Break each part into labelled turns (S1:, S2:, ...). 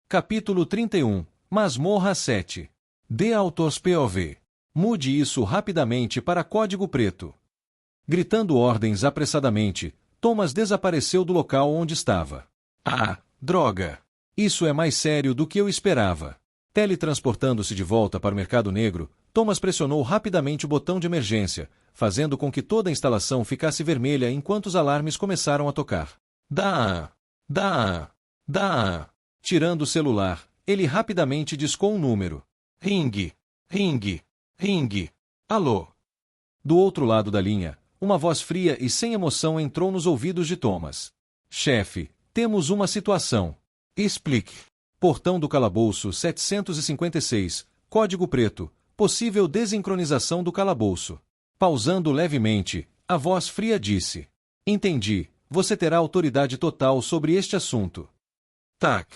S1: Capítulo 31. Masmorra 7. The Author's POV. Mude isso rapidamente para código preto. Gritando ordens apressadamente, Thomas desapareceu do local onde estava. Ah, droga! Isso é mais sério do que eu esperava. Teletransportando-se de volta para o mercado negro, Thomas pressionou rapidamente o botão de emergência, fazendo com que toda a instalação ficasse vermelha enquanto os alarmes começaram a tocar. Dá! Tirando o celular, ele rapidamente discou um número. Ring! Alô? Do outro lado da linha, uma voz fria e sem emoção entrou nos ouvidos de Thomas. Chefe, temos uma situação. Explique. Portão do calabouço 756, código preto, possível desincronização do calabouço. Pausando levemente, a voz fria disse. Entendi, você terá autoridade total sobre este assunto. Tac.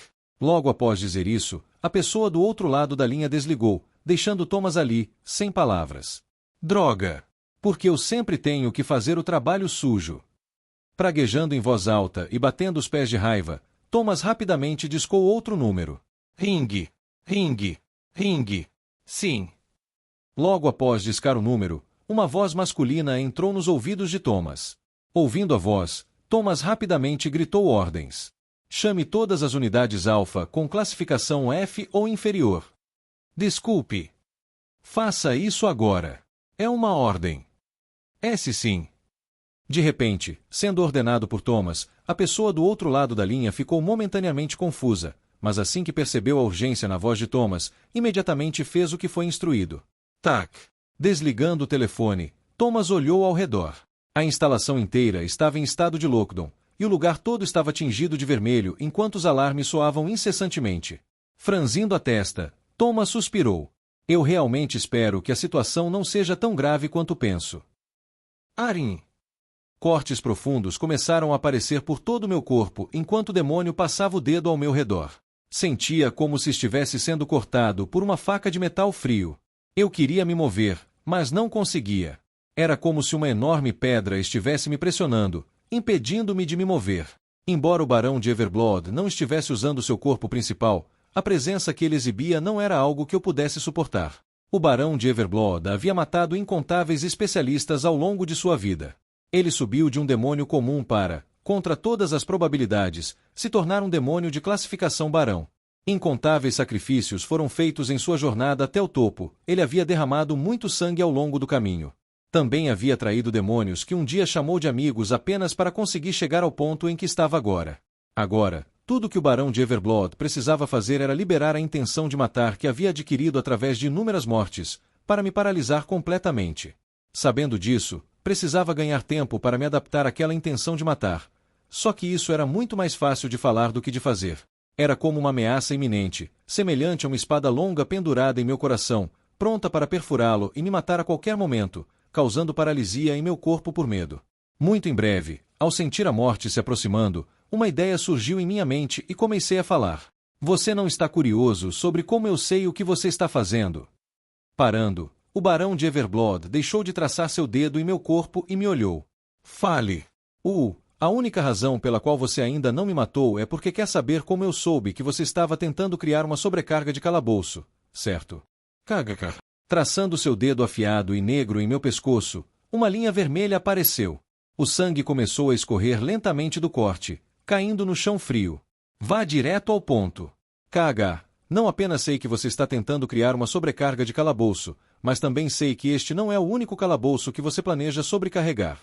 S1: Logo após dizer isso, a pessoa do outro lado da linha desligou, deixando Thomas ali, sem palavras. Droga! Porque eu sempre tenho que fazer o trabalho sujo. Praguejando em voz alta e batendo os pés de raiva, Thomas rapidamente discou outro número. Ring! Sim. Logo após discar o número, uma voz masculina entrou nos ouvidos de Thomas. Ouvindo a voz, Thomas rapidamente gritou ordens. Chame todas as unidades alfa com classificação F ou inferior. Desculpe. Faça isso agora. É uma ordem. S sim. De repente, sendo ordenado por Thomas, a pessoa do outro lado da linha ficou momentaneamente confusa, mas assim que percebeu a urgência na voz de Thomas, imediatamente fez o que foi instruído. Tac. Desligando o telefone, Thomas olhou ao redor. A instalação inteira estava em estado de lockdown, e o lugar todo estava tingido de vermelho enquanto os alarmes soavam incessantemente. Franzindo a testa, Thomas suspirou. Eu realmente espero que a situação não seja tão grave quanto penso. Arin. Cortes profundos começaram a aparecer por todo o meu corpo enquanto o demônio passava o dedo ao meu redor. Sentia como se estivesse sendo cortado por uma faca de metal frio. Eu queria me mover, mas não conseguia. Era como se uma enorme pedra estivesse me pressionando, impedindo-me de me mover. Embora o Barão de Everblood não estivesse usando seu corpo principal, a presença que ele exibia não era algo que eu pudesse suportar. O Barão de Everblood havia matado incontáveis especialistas ao longo de sua vida. Ele subiu de um demônio comum para, contra todas as probabilidades, se tornar um demônio de classificação Barão. Incontáveis sacrifícios foram feitos em sua jornada até o topo, ele havia derramado muito sangue ao longo do caminho. Também havia traído demônios que um dia chamou de amigos apenas para conseguir chegar ao ponto em que estava agora. Agora, tudo que o Barão de Everblood precisava fazer era liberar a intenção de matar que havia adquirido através de inúmeras mortes, para me paralisar completamente. Sabendo disso, precisava ganhar tempo para me adaptar àquela intenção de matar. Só que isso era muito mais fácil de falar do que de fazer. Era como uma ameaça iminente, semelhante a uma espada longa pendurada em meu coração, pronta para perfurá-lo e me matar a qualquer momento, causando paralisia em meu corpo por medo. Muito em breve, ao sentir a morte se aproximando, uma ideia surgiu em minha mente e comecei a falar. Você não está curioso sobre como eu sei o que você está fazendo? Parando, o Barão de Everblood deixou de traçar seu dedo em meu corpo e me olhou. Fale. A única razão pela qual você ainda não me matou é porque quer saber como eu soube que você estava tentando criar uma sobrecarga de calabouço, certo? KKK. Traçando seu dedo afiado e negro em meu pescoço, uma linha vermelha apareceu. O sangue começou a escorrer lentamente do corte, caindo no chão frio. Vá direto ao ponto. KH, não apenas sei que você está tentando criar uma sobrecarga de calabouço, mas também sei que este não é o único calabouço que você planeja sobrecarregar.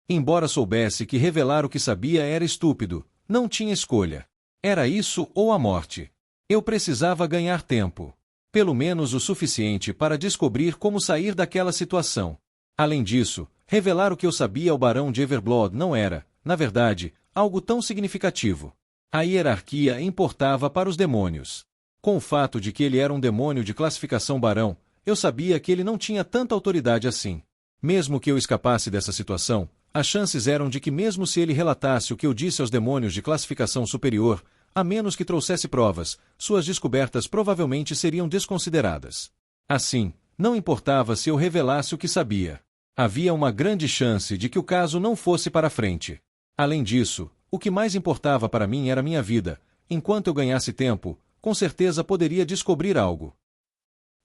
S1: Embora soubesse que revelar o que sabia era estúpido, não tinha escolha. Era isso ou a morte. Eu precisava ganhar tempo. Pelo menos o suficiente para descobrir como sair daquela situação. Além disso, revelar o que eu sabia ao Barão de Everblood não era, na verdade, algo tão significativo. A hierarquia importava para os demônios. Com o fato de que ele era um demônio de classificação Barão, eu sabia que ele não tinha tanta autoridade assim. Mesmo que eu escapasse dessa situação, as chances eram de que mesmo se ele relatasse o que eu disse aos demônios de classificação superior, a menos que trouxesse provas, suas descobertas provavelmente seriam desconsideradas. Assim, não importava se eu revelasse o que sabia. Havia uma grande chance de que o caso não fosse para frente. Além disso, o que mais importava para mim era minha vida. Enquanto eu ganhasse tempo, com certeza poderia descobrir algo.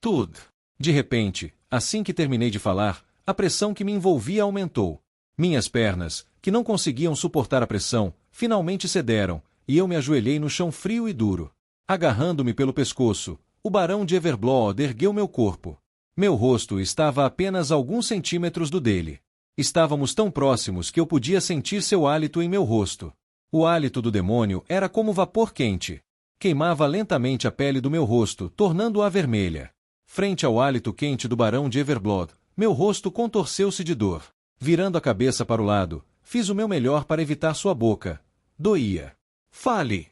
S1: Tudo. De repente, assim que terminei de falar, a pressão que me envolvia aumentou. Minhas pernas, que não conseguiam suportar a pressão, finalmente cederam, e eu me ajoelhei no chão frio e duro. Agarrando-me pelo pescoço, o barão de Everblood ergueu meu corpo. Meu rosto estava a apenas alguns centímetros do dele. Estávamos tão próximos que eu podia sentir seu hálito em meu rosto. O hálito do demônio era como vapor quente. Queimava lentamente a pele do meu rosto, tornando-a vermelha. Frente ao hálito quente do barão de Everblood, meu rosto contorceu-se de dor. Virando a cabeça para o lado, fiz o meu melhor para evitar sua boca. Doía. Fale!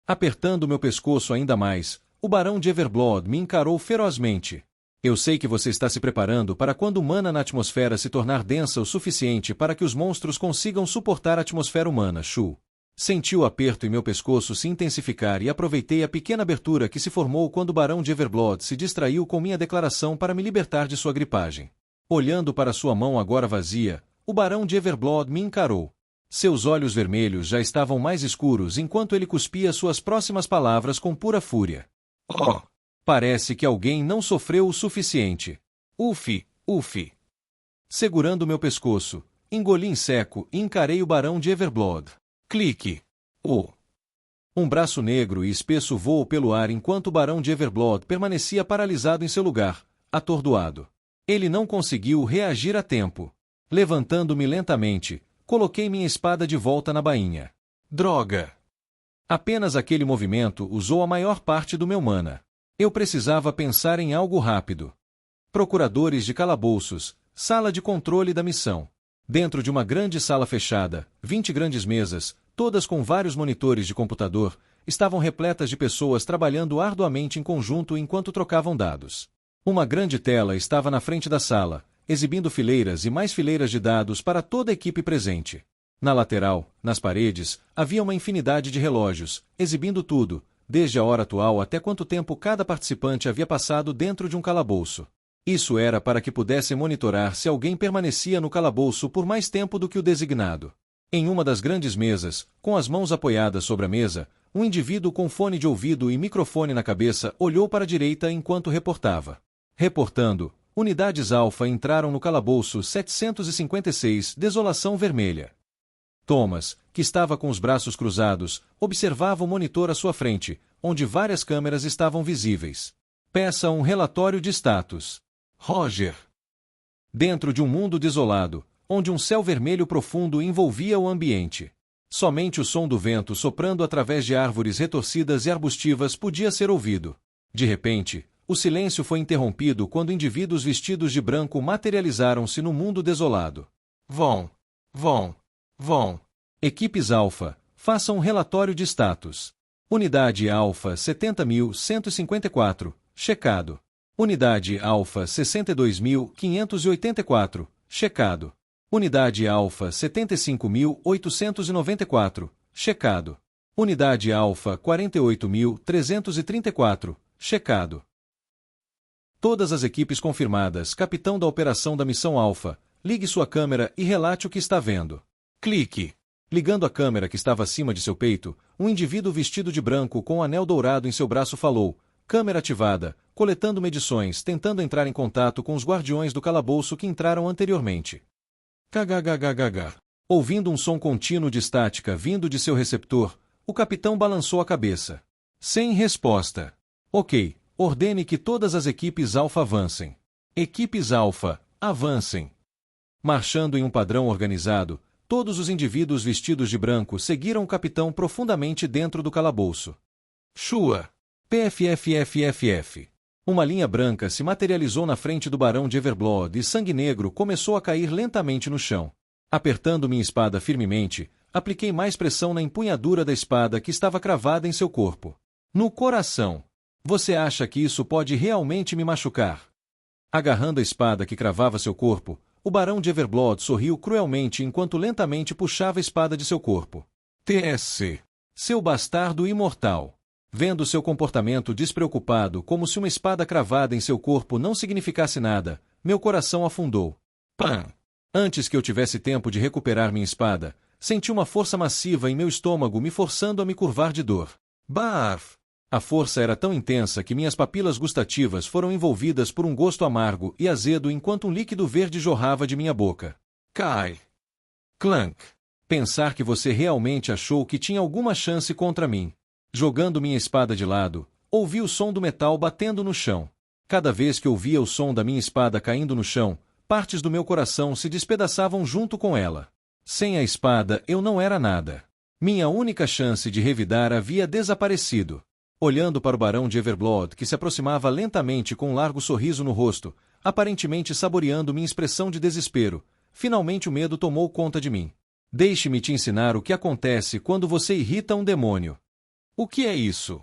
S1: Apertando meu pescoço ainda mais, o barão de Everblood me encarou ferozmente. Eu sei que você está se preparando para quando o mana na atmosfera se tornar densa o suficiente para que os monstros consigam suportar a atmosfera humana, Shu. Senti o aperto em meu pescoço se intensificar e aproveitei a pequena abertura que se formou quando o barão de Everblood se distraiu com minha declaração para me libertar de sua gripagem. Olhando para sua mão agora vazia, o barão de Everblood me encarou. Seus olhos vermelhos já estavam mais escuros enquanto ele cuspia suas próximas palavras com pura fúria. Oh! Parece que alguém não sofreu o suficiente. Ufi, ufi. Segurando meu pescoço, engoli em seco e encarei o barão de Everblood. Clique. Oh! Um braço negro e espesso voou pelo ar enquanto o barão de Everblood permanecia paralisado em seu lugar, atordoado. Ele não conseguiu reagir a tempo. Levantando-me lentamente, coloquei minha espada de volta na bainha. Droga! Apenas aquele movimento usou a maior parte do meu mana. Eu precisava pensar em algo rápido. Procuradores de calabouços, sala de controle da missão. Dentro de uma grande sala fechada, 20 grandes mesas, todas com vários monitores de computador, estavam repletas de pessoas trabalhando arduamente em conjunto enquanto trocavam dados. Uma grande tela estava na frente da sala, exibindo fileiras e mais fileiras de dados para toda a equipe presente. Na lateral, nas paredes, havia uma infinidade de relógios, exibindo tudo, desde a hora atual até quanto tempo cada participante havia passado dentro de um calabouço. Isso era para que pudessem monitorar se alguém permanecia no calabouço por mais tempo do que o designado. Em uma das grandes mesas, com as mãos apoiadas sobre a mesa, um indivíduo com fone de ouvido e microfone na cabeça olhou para a direita enquanto reportava. Reportando, unidades alfa entraram no calabouço 756, Desolação Vermelha. Thomas, que estava com os braços cruzados, observava o monitor à sua frente, onde várias câmeras estavam visíveis. Peça um relatório de status. Roger. Dentro de um mundo desolado, onde um céu vermelho profundo envolvia o ambiente. Somente o som do vento soprando através de árvores retorcidas e arbustivas podia ser ouvido. De repente, o silêncio foi interrompido quando indivíduos vestidos de branco materializaram-se no mundo desolado. Vão. Equipes Alpha, façam um relatório de status. Unidade Alpha 70.154, checado. Unidade Alpha 62.584, checado. Unidade Alpha 75.894, checado. Unidade Alpha 48.334, checado. Todas as equipes confirmadas, capitão da operação da missão Alpha, ligue sua câmera e relate o que está vendo. Clique. Ligando a câmera que estava acima de seu peito, um indivíduo vestido de branco com um anel dourado em seu braço falou, câmera ativada, coletando medições, tentando entrar em contato com os guardiões do calabouço que entraram anteriormente. Kggggg. Ouvindo um som contínuo de estática vindo de seu receptor, o capitão balançou a cabeça. Sem resposta. Ok, ordene que todas as equipes Alpha avancem. Equipes Alpha, avancem. Marchando em um padrão organizado, todos os indivíduos vestidos de branco seguiram o capitão profundamente dentro do calabouço. Shua. PFFFFF. Uma linha branca se materializou na frente do barão de Everblood e sangue negro começou a cair lentamente no chão. Apertando minha espada firmemente, apliquei mais pressão na empunhadura da espada que estava cravada em seu corpo. No coração. Você acha que isso pode realmente me machucar? Agarrando a espada que cravava seu corpo, o barão de Everblood sorriu cruelmente enquanto lentamente puxava a espada de seu corpo. TSC. Seu bastardo imortal. Vendo seu comportamento despreocupado como se uma espada cravada em seu corpo não significasse nada, meu coração afundou. Pam! Antes que eu tivesse tempo de recuperar minha espada, senti uma força massiva em meu estômago me forçando a me curvar de dor. Barf! A força era tão intensa que minhas papilas gustativas foram envolvidas por um gosto amargo e azedo enquanto um líquido verde jorrava de minha boca. Cai! Clank! Pensar que você realmente achou que tinha alguma chance contra mim. Jogando minha espada de lado, ouvi o som do metal batendo no chão. Cada vez que ouvia o som da minha espada caindo no chão, partes do meu coração se despedaçavam junto com ela. Sem a espada eu não era nada. Minha única chance de revidar havia desaparecido. Olhando para o barão de Everblood que se aproximava lentamente com um largo sorriso no rosto, aparentemente saboreando minha expressão de desespero, finalmente o medo tomou conta de mim. Deixe-me te ensinar o que acontece quando você irrita um demônio. O que é isso?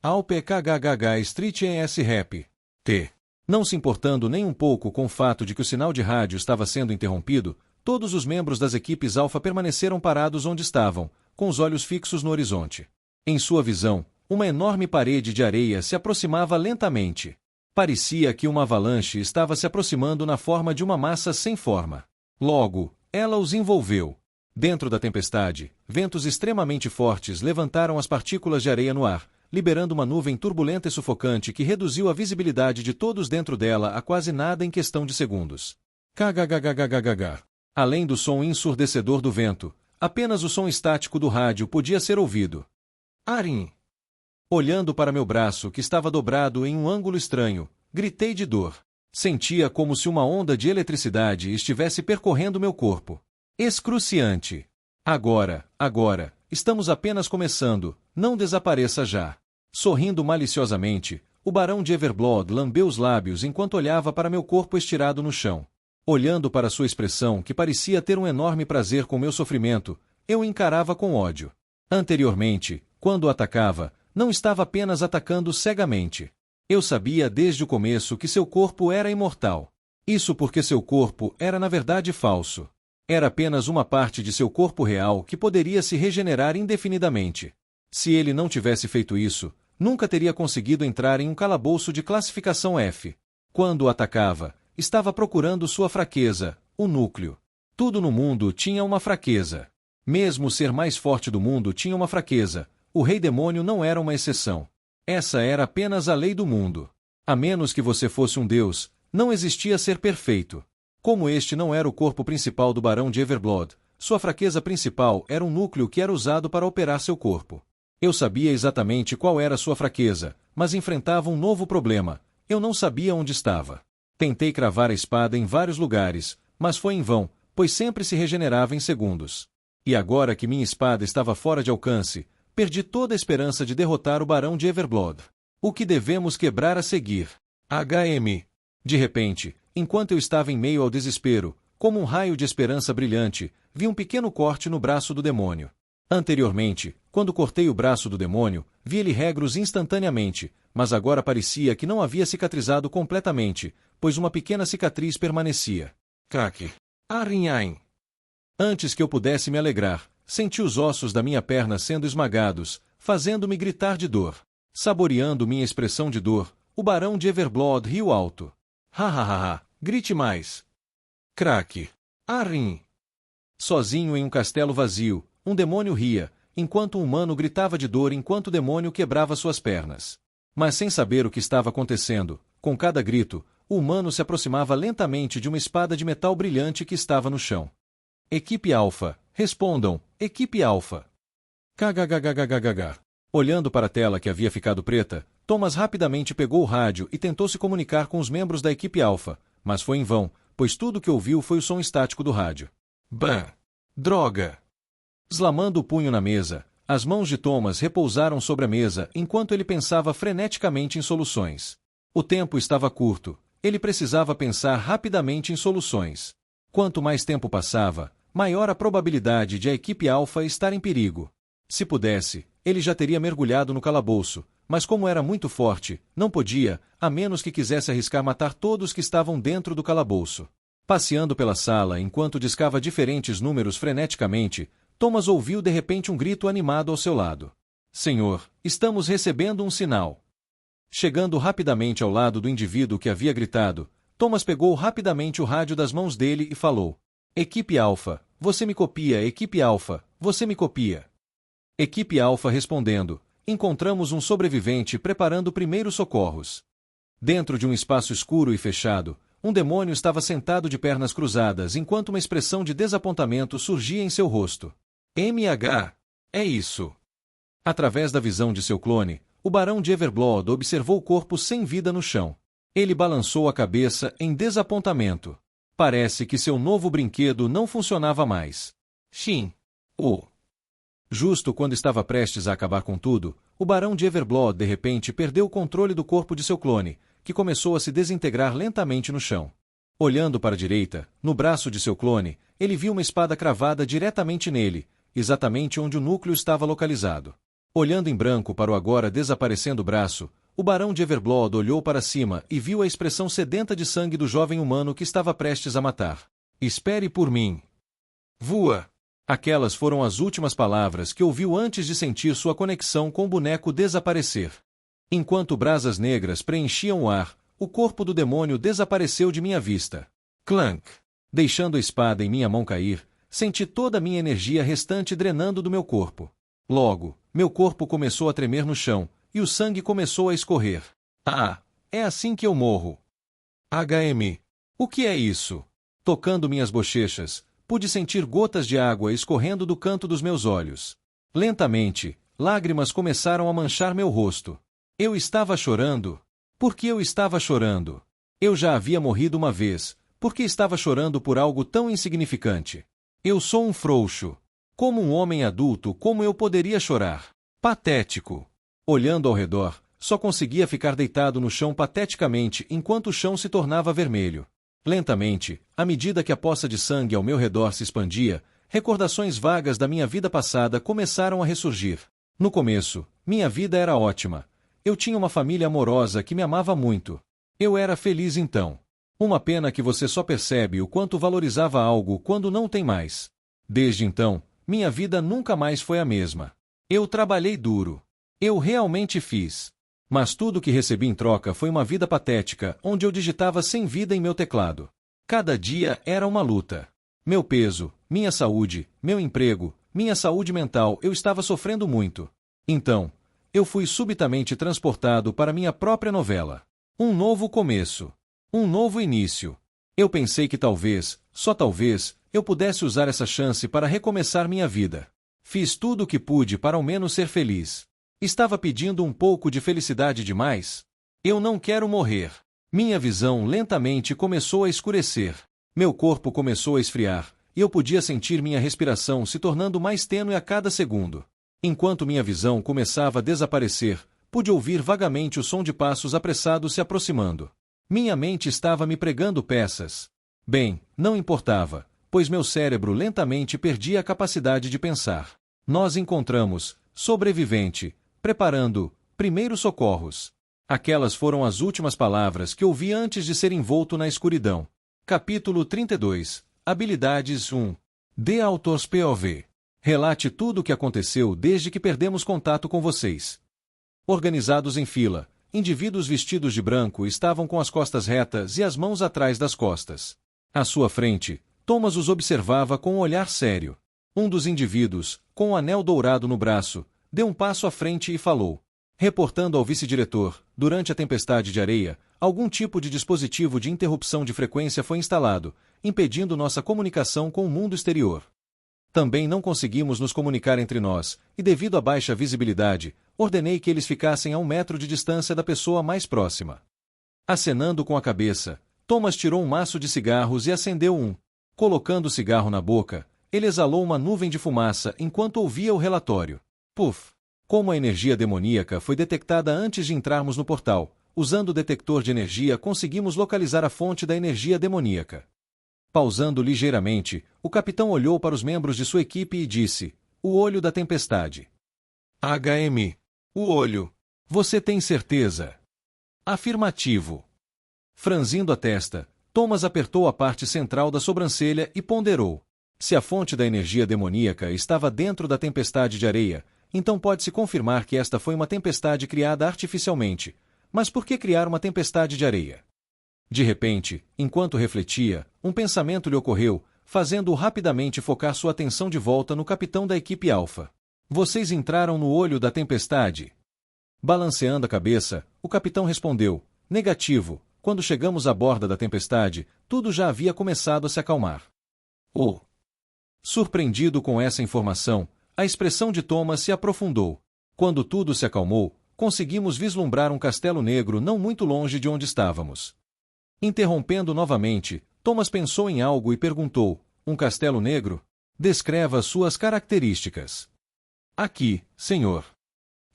S1: AUPKGGH Street ES Rap. T. Não se importando nem um pouco com o fato de que o sinal de rádio estava sendo interrompido, todos os membros das equipes Alpha permaneceram parados onde estavam, com os olhos fixos no horizonte. Em sua visão, uma enorme parede de areia se aproximava lentamente. Parecia que uma avalanche estava se aproximando na forma de uma massa sem forma. Logo, ela os envolveu. Dentro da tempestade, ventos extremamente fortes levantaram as partículas de areia no ar, liberando uma nuvem turbulenta e sufocante que reduziu a visibilidade de todos dentro dela a quase nada em questão de segundos. KGGGGGG. Além do som ensurdecedor do vento, apenas o som estático do rádio podia ser ouvido. Arin! Olhando para meu braço que estava dobrado em um ângulo estranho, gritei de dor. Sentia como se uma onda de eletricidade estivesse percorrendo meu corpo. Excruciante. Agora, estamos apenas começando, não desapareça já. Sorrindo maliciosamente, o barão de Everblood lambeu os lábios enquanto olhava para meu corpo estirado no chão. Olhando para sua expressão que parecia ter um enorme prazer com meu sofrimento, eu o encarava com ódio. Anteriormente, quando o atacava, não estava apenas atacando cegamente. Eu sabia desde o começo que seu corpo era imortal. Isso porque seu corpo era na verdade falso. Era apenas uma parte de seu corpo real que poderia se regenerar indefinidamente. Se ele não tivesse feito isso, nunca teria conseguido entrar em um calabouço de classificação F. Quando o atacava, estava procurando sua fraqueza, o núcleo. Tudo no mundo tinha uma fraqueza. Mesmo o ser mais forte do mundo tinha uma fraqueza. O Rei Demônio não era uma exceção. Essa era apenas a lei do mundo. A menos que você fosse um deus, não existia ser perfeito. Como este não era o corpo principal do barão de Everblood, sua fraqueza principal era um núcleo que era usado para operar seu corpo. Eu sabia exatamente qual era sua fraqueza, mas enfrentava um novo problema. Eu não sabia onde estava. Tentei cravar a espada em vários lugares, mas foi em vão, pois sempre se regenerava em segundos. E agora que minha espada estava fora de alcance, perdi toda a esperança de derrotar o barão de Everblood. O que devemos quebrar a seguir? HM. De repente, enquanto eu estava em meio ao desespero, como um raio de esperança brilhante, vi um pequeno corte no braço do demônio. Anteriormente, quando cortei o braço do demônio, vi ele regros instantaneamente, mas agora parecia que não havia cicatrizado completamente, pois uma pequena cicatriz permanecia. Kaki. Arinhain. Antes que eu pudesse me alegrar, senti os ossos da minha perna sendo esmagados, fazendo-me gritar de dor. Saboreando minha expressão de dor, o barão de Everblood riu alto. Ha, grite mais. Craque. Arrin. Sozinho em um castelo vazio, um demônio ria, enquanto um humano gritava de dor enquanto o demônio quebrava suas pernas. Mas sem saber o que estava acontecendo, com cada grito, o humano se aproximava lentamente de uma espada de metal brilhante que estava no chão. Equipe Alpha, respondam, Equipe Alpha. KGGGGGG. Olhando para a tela que havia ficado preta, Thomas rapidamente pegou o rádio e tentou se comunicar com os membros da equipe Alpha, mas foi em vão, pois tudo o que ouviu foi o som estático do rádio. Bam! Droga! Slamando o punho na mesa, as mãos de Thomas repousaram sobre a mesa enquanto ele pensava freneticamente em soluções. O tempo estava curto, ele precisava pensar rapidamente em soluções. Quanto mais tempo passava, maior a probabilidade de a equipe Alpha estar em perigo. Se pudesse, ele já teria mergulhado no calabouço, mas como era muito forte, não podia, a menos que quisesse arriscar matar todos que estavam dentro do calabouço. Passeando pela sala enquanto discava diferentes números freneticamente, Thomas ouviu de repente um grito animado ao seu lado. Senhor, estamos recebendo um sinal. Chegando rapidamente ao lado do indivíduo que havia gritado, Thomas pegou rapidamente o rádio das mãos dele e falou. Equipe Alpha, você me copia, Equipe Alpha, você me copia. Equipe Alpha respondendo, encontramos um sobrevivente preparando primeiros socorros. Dentro de um espaço escuro e fechado, um demônio estava sentado de pernas cruzadas enquanto uma expressão de desapontamento surgia em seu rosto. MH. É isso. Através da visão de seu clone, o Barão de Everblood observou o corpo sem vida no chão. Ele balançou a cabeça em desapontamento. Parece que seu novo brinquedo não funcionava mais. Shin. Justo quando estava prestes a acabar com tudo, o Barão de Everblood de repente perdeu o controle do corpo de seu clone, que começou a se desintegrar lentamente no chão. Olhando para a direita, no braço de seu clone, ele viu uma espada cravada diretamente nele, exatamente onde o núcleo estava localizado. Olhando em branco para o agora desaparecendo braço, o Barão de Everblood olhou para cima e viu a expressão sedenta de sangue do jovem humano que estava prestes a matar. Espere por mim. Voa! Aquelas foram as últimas palavras que ouviu antes de sentir sua conexão com o boneco desaparecer. Enquanto brasas negras preenchiam o ar, o corpo do demônio desapareceu de minha vista. Clank! Deixando a espada em minha mão cair, senti toda a minha energia restante drenando do meu corpo. Logo, meu corpo começou a tremer no chão, e o sangue começou a escorrer. Ah! É assim que eu morro. HM. O que é isso? Tocando minhas bochechas, pude sentir gotas de água escorrendo do canto dos meus olhos. Lentamente, lágrimas começaram a manchar meu rosto. Eu estava chorando. Por que eu estava chorando? Eu já havia morrido uma vez. Por que estava chorando por algo tão insignificante? Eu sou um frouxo. Como um homem adulto, como eu poderia chorar? Patético. Olhando ao redor, só conseguia ficar deitado no chão pateticamente enquanto o chão se tornava vermelho. Lentamente, à medida que a poça de sangue ao meu redor se expandia, recordações vagas da minha vida passada começaram a ressurgir. No começo, minha vida era ótima. Eu tinha uma família amorosa que me amava muito. Eu era feliz então. Uma pena que você só percebe o quanto valorizava algo quando não tem mais. Desde então, minha vida nunca mais foi a mesma. Eu trabalhei duro. Eu realmente fiz. Mas tudo que recebi em troca foi uma vida patética, onde eu digitava sem vida em meu teclado. Cada dia era uma luta. Meu peso, minha saúde, meu emprego, minha saúde mental, eu estava sofrendo muito. Então, eu fui subitamente transportado para minha própria novela. Um novo começo. Um novo início. Eu pensei que talvez, só talvez, eu pudesse usar essa chance para recomeçar minha vida. Fiz tudo o que pude para ao menos ser feliz. Estava pedindo um pouco de felicidade demais? Eu não quero morrer. Minha visão lentamente começou a escurecer. Meu corpo começou a esfriar, e eu podia sentir minha respiração se tornando mais tênue a cada segundo. Enquanto minha visão começava a desaparecer, pude ouvir vagamente o som de passos apressados se aproximando. Minha mente estava me pregando peças. Bem, não importava, pois meu cérebro lentamente perdia a capacidade de pensar. Nós encontramos, sobrevivente, preparando primeiros socorros. Aquelas foram as últimas palavras que ouvi antes de ser envolto na escuridão. Capítulo 32. Habilidades 1. The Author's POV. Relate tudo o que aconteceu desde que perdemos contato com vocês. Organizados em fila, indivíduos vestidos de branco estavam com as costas retas e as mãos atrás das costas. À sua frente, Thomas os observava com um olhar sério. Um dos indivíduos, com um anel dourado no braço, deu um passo à frente e falou. Reportando ao vice-diretor, durante a tempestade de areia, algum tipo de dispositivo de interrupção de frequência foi instalado, impedindo nossa comunicação com o mundo exterior. Também não conseguimos nos comunicar entre nós, e devido à baixa visibilidade, ordenei que eles ficassem a 1 metro de distância da pessoa mais próxima. Acenando com a cabeça, Thomas tirou um maço de cigarros e acendeu um. Colocando o cigarro na boca, ele exalou uma nuvem de fumaça enquanto ouvia o relatório. Puf! Como a energia demoníaca foi detectada antes de entrarmos no portal, usando o detector de energia conseguimos localizar a fonte da energia demoníaca. Pausando ligeiramente, o capitão olhou para os membros de sua equipe e disse, o olho da tempestade. HM. O olho. Você tem certeza? Afirmativo. Franzindo a testa, Thomas apertou a parte central da sobrancelha e ponderou. Se a fonte da energia demoníaca estava dentro da tempestade de areia, então pode-se confirmar que esta foi uma tempestade criada artificialmente. Mas por que criar uma tempestade de areia? De repente, enquanto refletia, um pensamento lhe ocorreu, fazendo-o rapidamente focar sua atenção de volta no capitão da equipe Alpha. Vocês entraram no olho da tempestade. Balanceando a cabeça, o capitão respondeu: negativo. Quando chegamos à borda da tempestade, tudo já havia começado a se acalmar. Oh! Surpreendido com essa informação, a expressão de Thomas se aprofundou. Quando tudo se acalmou, conseguimos vislumbrar um castelo negro não muito longe de onde estávamos. Interrompendo novamente, Thomas pensou em algo e perguntou: um castelo negro? Descreva suas características. Aqui, senhor.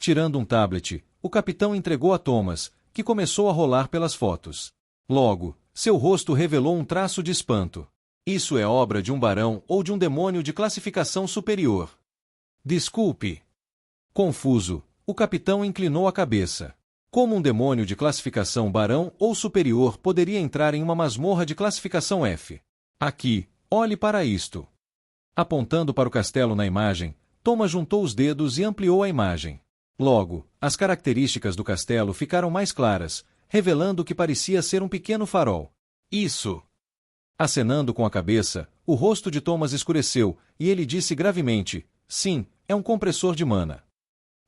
S1: Tirando um tablet, o capitão entregou a Thomas, que começou a rolar pelas fotos. Logo, seu rosto revelou um traço de espanto. Isso é obra de um barão ou de um demônio de classificação superior. Desculpe. Confuso, o capitão inclinou a cabeça. Como um demônio de classificação barão ou superior poderia entrar em uma masmorra de classificação F? Aqui, olhe para isto. Apontando para o castelo na imagem, Thomas juntou os dedos e ampliou a imagem. Logo, as características do castelo ficaram mais claras, revelando que parecia ser um pequeno farol. Isso! Acenando com a cabeça, o rosto de Thomas escureceu, e ele disse gravemente: sim, é um compressor de mana.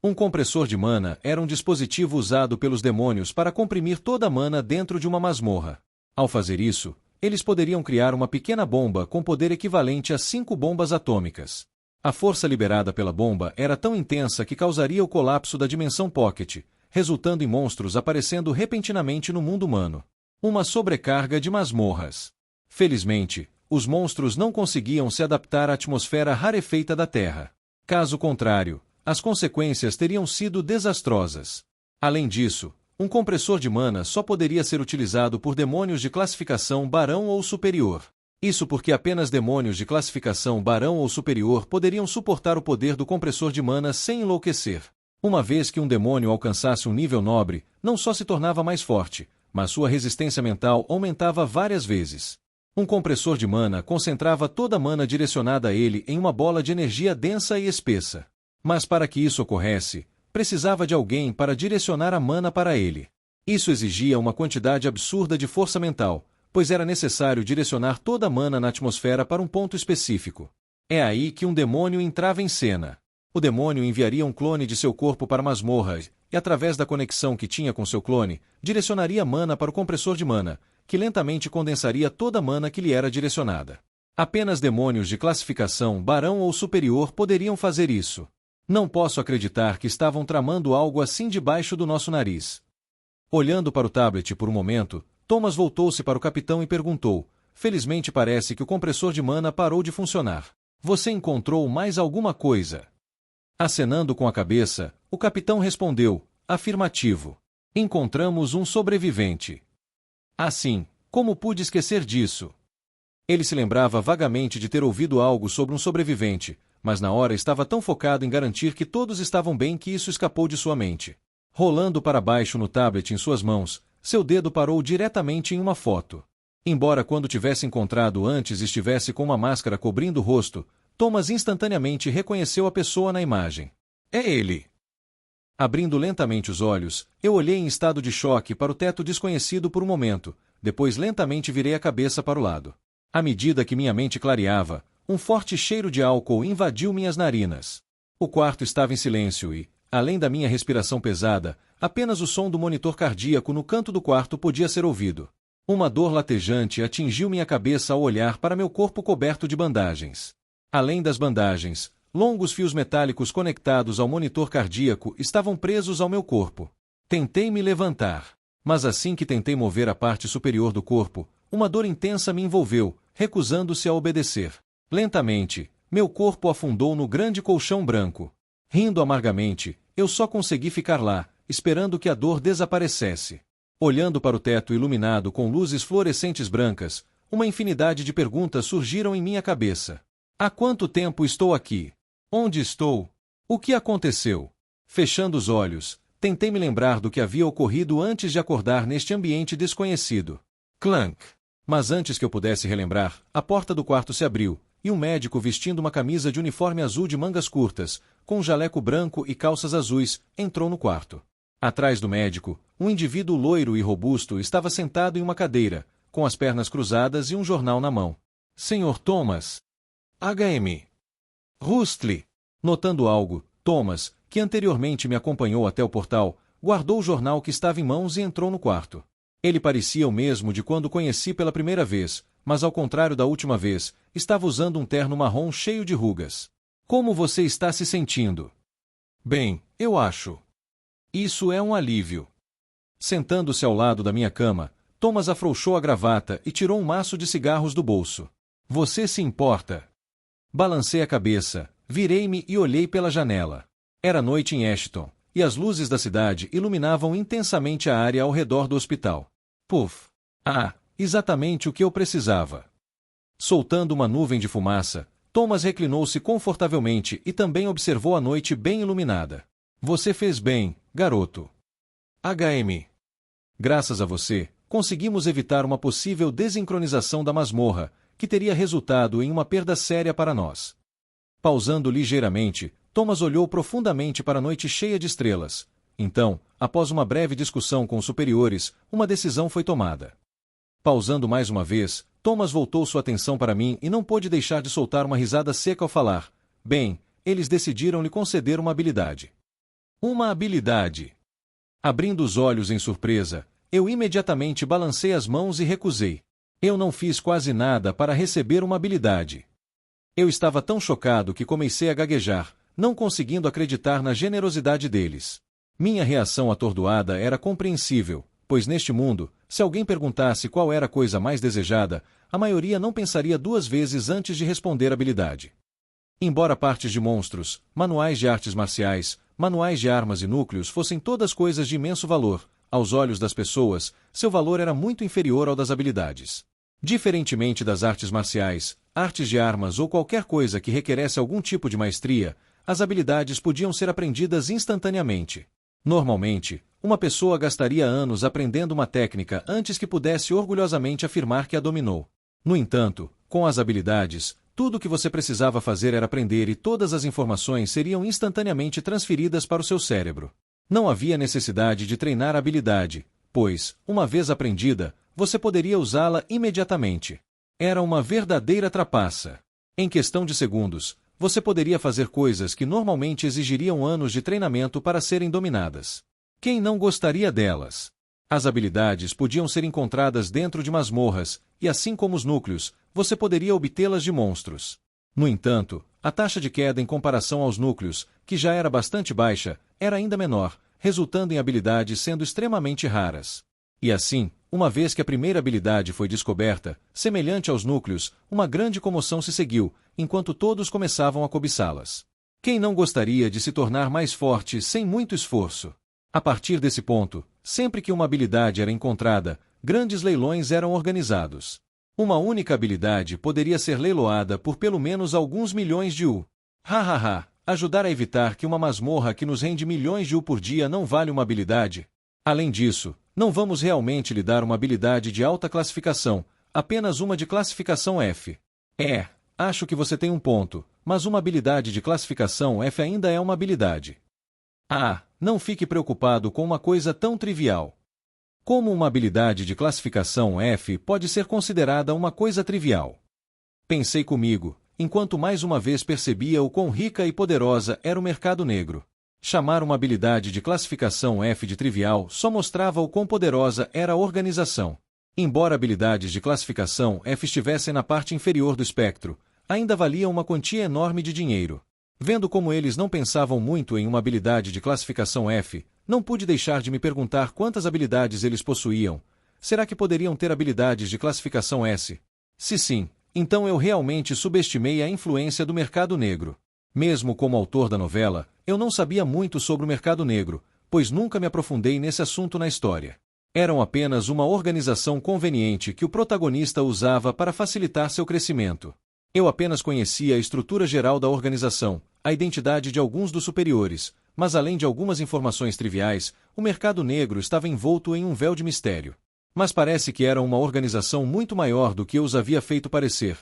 S1: Um compressor de mana era um dispositivo usado pelos demônios para comprimir toda a mana dentro de uma masmorra. Ao fazer isso, eles poderiam criar uma pequena bomba com poder equivalente a 5 bombas atômicas. A força liberada pela bomba era tão intensa que causaria o colapso da dimensão Pocket, resultando em monstros aparecendo repentinamente no mundo humano. Uma sobrecarga de masmorras. Felizmente, os monstros não conseguiam se adaptar à atmosfera rarefeita da Terra. Caso contrário, as consequências teriam sido desastrosas. Além disso, um compressor de mana só poderia ser utilizado por demônios de classificação barão ou superior. Isso porque apenas demônios de classificação barão ou superior poderiam suportar o poder do compressor de mana sem enlouquecer. Uma vez que um demônio alcançasse um nível nobre, não só se tornava mais forte, mas sua resistência mental aumentava várias vezes. Um compressor de mana concentrava toda a mana direcionada a ele em uma bola de energia densa e espessa. Mas para que isso ocorresse, precisava de alguém para direcionar a mana para ele. Isso exigia uma quantidade absurda de força mental, pois era necessário direcionar toda a mana na atmosfera para um ponto específico. É aí que um demônio entrava em cena. O demônio enviaria um clone de seu corpo para a masmorra e, através da conexão que tinha com seu clone, direcionaria mana para o compressor de mana, que lentamente condensaria toda a mana que lhe era direcionada. Apenas demônios de classificação barão ou superior poderiam fazer isso. Não posso acreditar que estavam tramando algo assim debaixo do nosso nariz. Olhando para o tablet por um momento, Thomas voltou-se para o capitão e perguntou: felizmente parece que o compressor de mana parou de funcionar. Você encontrou mais alguma coisa? Acenando com a cabeça, o capitão respondeu: afirmativo. Encontramos um sobrevivente. Assim, como pude esquecer disso? Ele se lembrava vagamente de ter ouvido algo sobre um sobrevivente, mas na hora estava tão focado em garantir que todos estavam bem que isso escapou de sua mente. Rolando para baixo no tablet em suas mãos, seu dedo parou diretamente em uma foto. Embora quando tivesse encontrado antes estivesse com uma máscara cobrindo o rosto, Thomas instantaneamente reconheceu a pessoa na imagem. É ele! Abrindo lentamente os olhos, eu olhei em estado de choque para o teto desconhecido por um momento, depois lentamente virei a cabeça para o lado. À medida que minha mente clareava, um forte cheiro de álcool invadiu minhas narinas. O quarto estava em silêncio e, além da minha respiração pesada, apenas o som do monitor cardíaco no canto do quarto podia ser ouvido. Uma dor latejante atingiu minha cabeça ao olhar para meu corpo coberto de bandagens. Além das bandagens, longos fios metálicos conectados ao monitor cardíaco estavam presos ao meu corpo. Tentei me levantar, mas assim que tentei mover a parte superior do corpo, uma dor intensa me envolveu, recusando-se a obedecer. Lentamente, meu corpo afundou no grande colchão branco. Rindo amargamente, eu só consegui ficar lá, esperando que a dor desaparecesse. Olhando para o teto iluminado com luzes fluorescentes brancas, uma infinidade de perguntas surgiram em minha cabeça. Há quanto tempo estou aqui? Onde estou? O que aconteceu? Fechando os olhos, tentei me lembrar do que havia ocorrido antes de acordar neste ambiente desconhecido. Clank! Mas antes que eu pudesse relembrar, a porta do quarto se abriu, e um médico vestindo uma camisa de uniforme azul de mangas curtas, com um jaleco branco e calças azuis, entrou no quarto. Atrás do médico, um indivíduo loiro e robusto estava sentado em uma cadeira, com as pernas cruzadas e um jornal na mão. Senhor Thomas. H.M. Rustley. Notando algo, Thomas, que anteriormente me acompanhou até o portal, guardou o jornal que estava em mãos e entrou no quarto. Ele parecia o mesmo de quando o conheci pela primeira vez, mas ao contrário da última vez, estava usando um terno marrom cheio de rugas. Como você está se sentindo? Bem, eu acho. Isso é um alívio. Sentando-se ao lado da minha cama, Thomas afrouxou a gravata e tirou um maço de cigarros do bolso. Você se importa? Balancei a cabeça, virei-me e olhei pela janela. Era noite em Ashton, e as luzes da cidade iluminavam intensamente a área ao redor do hospital. Puf! Ah, exatamente o que eu precisava. Soltando uma nuvem de fumaça, Thomas reclinou-se confortavelmente e também observou a noite bem iluminada. Você fez bem, garoto. HM. Graças a você, conseguimos evitar uma possível desincronização da masmorra, que teria resultado em uma perda séria para nós. Pausando ligeiramente, Thomas olhou profundamente para a noite cheia de estrelas. Então, após uma breve discussão com os superiores, uma decisão foi tomada. Pausando mais uma vez, Thomas voltou sua atenção para mim e não pôde deixar de soltar uma risada seca ao falar. Bem, eles decidiram lhe conceder uma habilidade. Uma habilidade. Abrindo os olhos em surpresa, eu imediatamente balancei as mãos e recusei. Eu não fiz quase nada para receber uma habilidade. Eu estava tão chocado que comecei a gaguejar, não conseguindo acreditar na generosidade deles. Minha reação atordoada era compreensível, pois neste mundo, se alguém perguntasse qual era a coisa mais desejada, a maioria não pensaria duas vezes antes de responder habilidade. Embora partes de monstros, manuais de artes marciais, manuais de armas e núcleos fossem todas coisas de imenso valor, aos olhos das pessoas, seu valor era muito inferior ao das habilidades. Diferentemente das artes marciais, artes de armas ou qualquer coisa que requeresse algum tipo de maestria, as habilidades podiam ser aprendidas instantaneamente. Normalmente, uma pessoa gastaria anos aprendendo uma técnica antes que pudesse orgulhosamente afirmar que a dominou. No entanto, com as habilidades, tudo o que você precisava fazer era aprender e todas as informações seriam instantaneamente transferidas para o seu cérebro. Não havia necessidade de treinar a habilidade, pois, uma vez aprendida, você poderia usá-la imediatamente. Era uma verdadeira trapaça. Em questão de segundos, você poderia fazer coisas que normalmente exigiriam anos de treinamento para serem dominadas. Quem não gostaria delas? As habilidades podiam ser encontradas dentro de masmorras, e assim como os núcleos, você poderia obtê-las de monstros. No entanto, a taxa de queda em comparação aos núcleos, que já era bastante baixa, era ainda menor, resultando em habilidades sendo extremamente raras. E assim, uma vez que a primeira habilidade foi descoberta, semelhante aos núcleos, uma grande comoção se seguiu, enquanto todos começavam a cobiçá-las. Quem não gostaria de se tornar mais forte sem muito esforço? A partir desse ponto, sempre que uma habilidade era encontrada, grandes leilões eram organizados. Uma única habilidade poderia ser leiloada por pelo menos alguns milhões de U. Hahaha, ajudar a evitar que uma masmorra que nos rende milhões de U por dia não vale uma habilidade. Além disso, não vamos realmente lhe dar uma habilidade de alta classificação, apenas uma de classificação F. Acho que você tem um ponto, mas uma habilidade de classificação F ainda é uma habilidade. Não fique preocupado com uma coisa tão trivial. Como uma habilidade de classificação F pode ser considerada uma coisa trivial? Pensei comigo, enquanto mais uma vez percebia o quão rica e poderosa era o mercado negro. Chamar uma habilidade de classificação F de trivial só mostrava o quão poderosa era a organização. Embora habilidades de classificação F estivessem na parte inferior do espectro, ainda valiam uma quantia enorme de dinheiro. Vendo como eles não pensavam muito em uma habilidade de classificação F, não pude deixar de me perguntar quantas habilidades eles possuíam. Será que poderiam ter habilidades de classificação S? Se sim, então eu realmente subestimei a influência do mercado negro. Mesmo como autor da novela, eu não sabia muito sobre o mercado negro, pois nunca me aprofundei nesse assunto na história. Eram apenas uma organização conveniente que o protagonista usava para facilitar seu crescimento. Eu apenas conhecia a estrutura geral da organização, a identidade de alguns dos superiores, mas além de algumas informações triviais, o mercado negro estava envolto em um véu de mistério. Mas parece que era uma organização muito maior do que eu os havia feito parecer,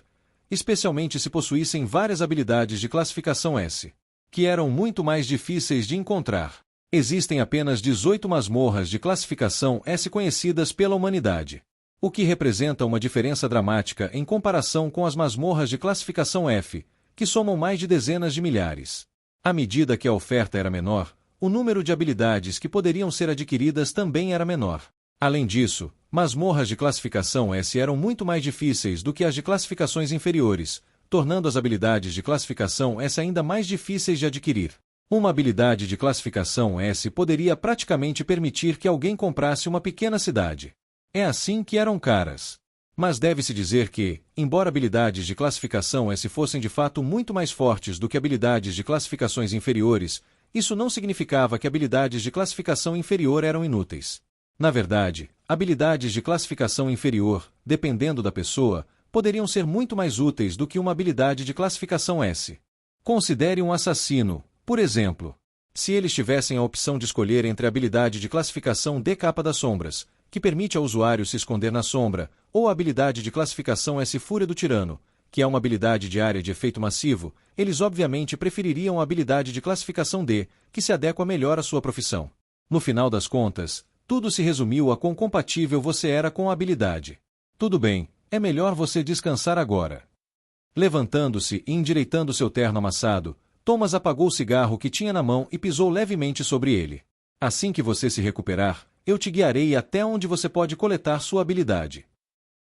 S1: especialmente se possuíssem várias habilidades de classificação S, que eram muito mais difíceis de encontrar. Existem apenas 18 masmorras de classificação S conhecidas pela humanidade, o que representa uma diferença dramática em comparação com as masmorras de classificação F, que somam mais de dezenas de milhares. À medida que a oferta era menor, o número de habilidades que poderiam ser adquiridas também era menor. Além disso, masmorras de classificação S eram muito mais difíceis do que as de classificações inferiores, tornando as habilidades de classificação S ainda mais difíceis de adquirir. Uma habilidade de classificação S poderia praticamente permitir que alguém comprasse uma pequena cidade. É assim que eram caras. Mas deve-se dizer que, embora habilidades de classificação S fossem de fato muito mais fortes do que habilidades de classificações inferiores, isso não significava que habilidades de classificação inferior eram inúteis. Na verdade, habilidades de classificação inferior, dependendo da pessoa, poderiam ser muito mais úteis do que uma habilidade de classificação S. Considere um assassino, por exemplo. Se eles tivessem a opção de escolher entre a habilidade de classificação D Capa das Sombras, que permite ao usuário se esconder na sombra, ou a habilidade de classificação S Fúria do Tirano, que é uma habilidade de área de efeito massivo, eles obviamente prefeririam a habilidade de classificação D, que se adequa melhor à sua profissão. No final das contas, tudo se resumiu a quão compatível você era com a habilidade. Tudo bem, é melhor você descansar agora. Levantando-se e endireitando seu terno amassado, Thomas apagou o cigarro que tinha na mão e pisou levemente sobre ele. Assim que você se recuperar, eu te guiarei até onde você pode coletar sua habilidade.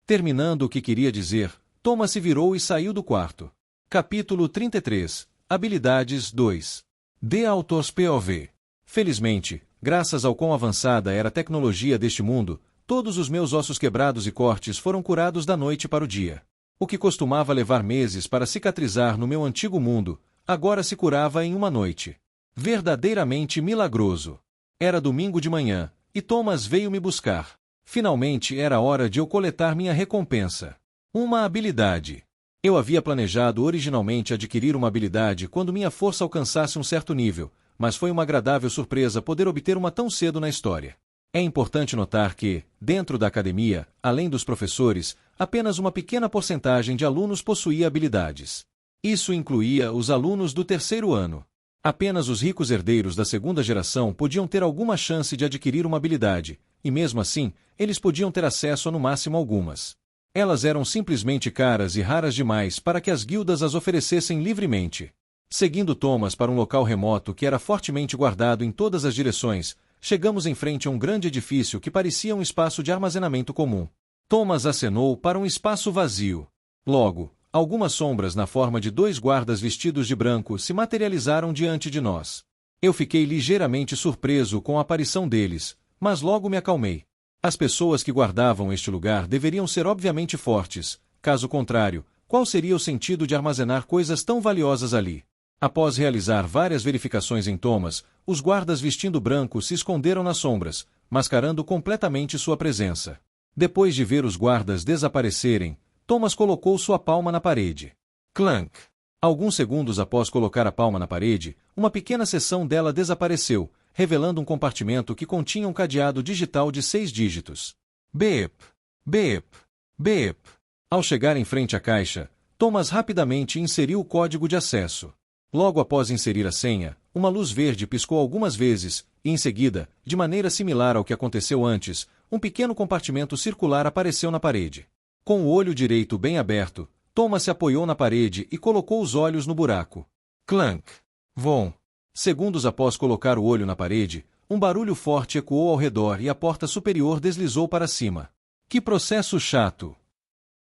S1: Terminando o que queria dizer, Thomas se virou e saiu do quarto. Capítulo 33. Habilidades 2. The Author's POV. Felizmente, graças ao quão avançada era a tecnologia deste mundo, todos os meus ossos quebrados e cortes foram curados da noite para o dia. O que costumava levar meses para cicatrizar no meu antigo mundo, agora se curava em uma noite. Verdadeiramente milagroso. Era domingo de manhã, e Thomas veio me buscar. Finalmente era hora de eu coletar minha recompensa. Uma habilidade. Eu havia planejado originalmente adquirir uma habilidade quando minha força alcançasse um certo nível, mas foi uma agradável surpresa poder obter uma tão cedo na história. É importante notar que, dentro da academia, além dos professores, apenas uma pequena porcentagem de alunos possuía habilidades. Isso incluía os alunos do terceiro ano. Apenas os ricos herdeiros da segunda geração podiam ter alguma chance de adquirir uma habilidade, e mesmo assim, eles podiam ter acesso a no máximo algumas. Elas eram simplesmente caras e raras demais para que as guildas as oferecessem livremente. Seguindo Thomas para um local remoto que era fortemente guardado em todas as direções, chegamos em frente a um grande edifício que parecia um espaço de armazenamento comum. Thomas acenou para um espaço vazio. Logo, algumas sombras na forma de 2 guardas vestidos de branco se materializaram diante de nós. Eu fiquei ligeiramente surpreso com a aparição deles, mas logo me acalmei. As pessoas que guardavam este lugar deveriam ser obviamente fortes, caso contrário, qual seria o sentido de armazenar coisas tão valiosas ali? Após realizar várias verificações em Thomas, os guardas vestindo branco se esconderam nas sombras, mascarando completamente sua presença. Depois de ver os guardas desaparecerem, Thomas colocou sua palma na parede. Clank! Alguns segundos após colocar a palma na parede, uma pequena seção dela desapareceu, revelando um compartimento que continha um cadeado digital de 6 dígitos. Beep! Beep! Beep! Ao chegar em frente à caixa, Thomas rapidamente inseriu o código de acesso. Logo após inserir a senha, uma luz verde piscou algumas vezes, e em seguida, de maneira similar ao que aconteceu antes, um pequeno compartimento circular apareceu na parede. Com o olho direito bem aberto, Thomas se apoiou na parede e colocou os olhos no buraco. Clank! Vom! Segundos após colocar o olho na parede, um barulho forte ecoou ao redor e a porta superior deslizou para cima. Que processo chato!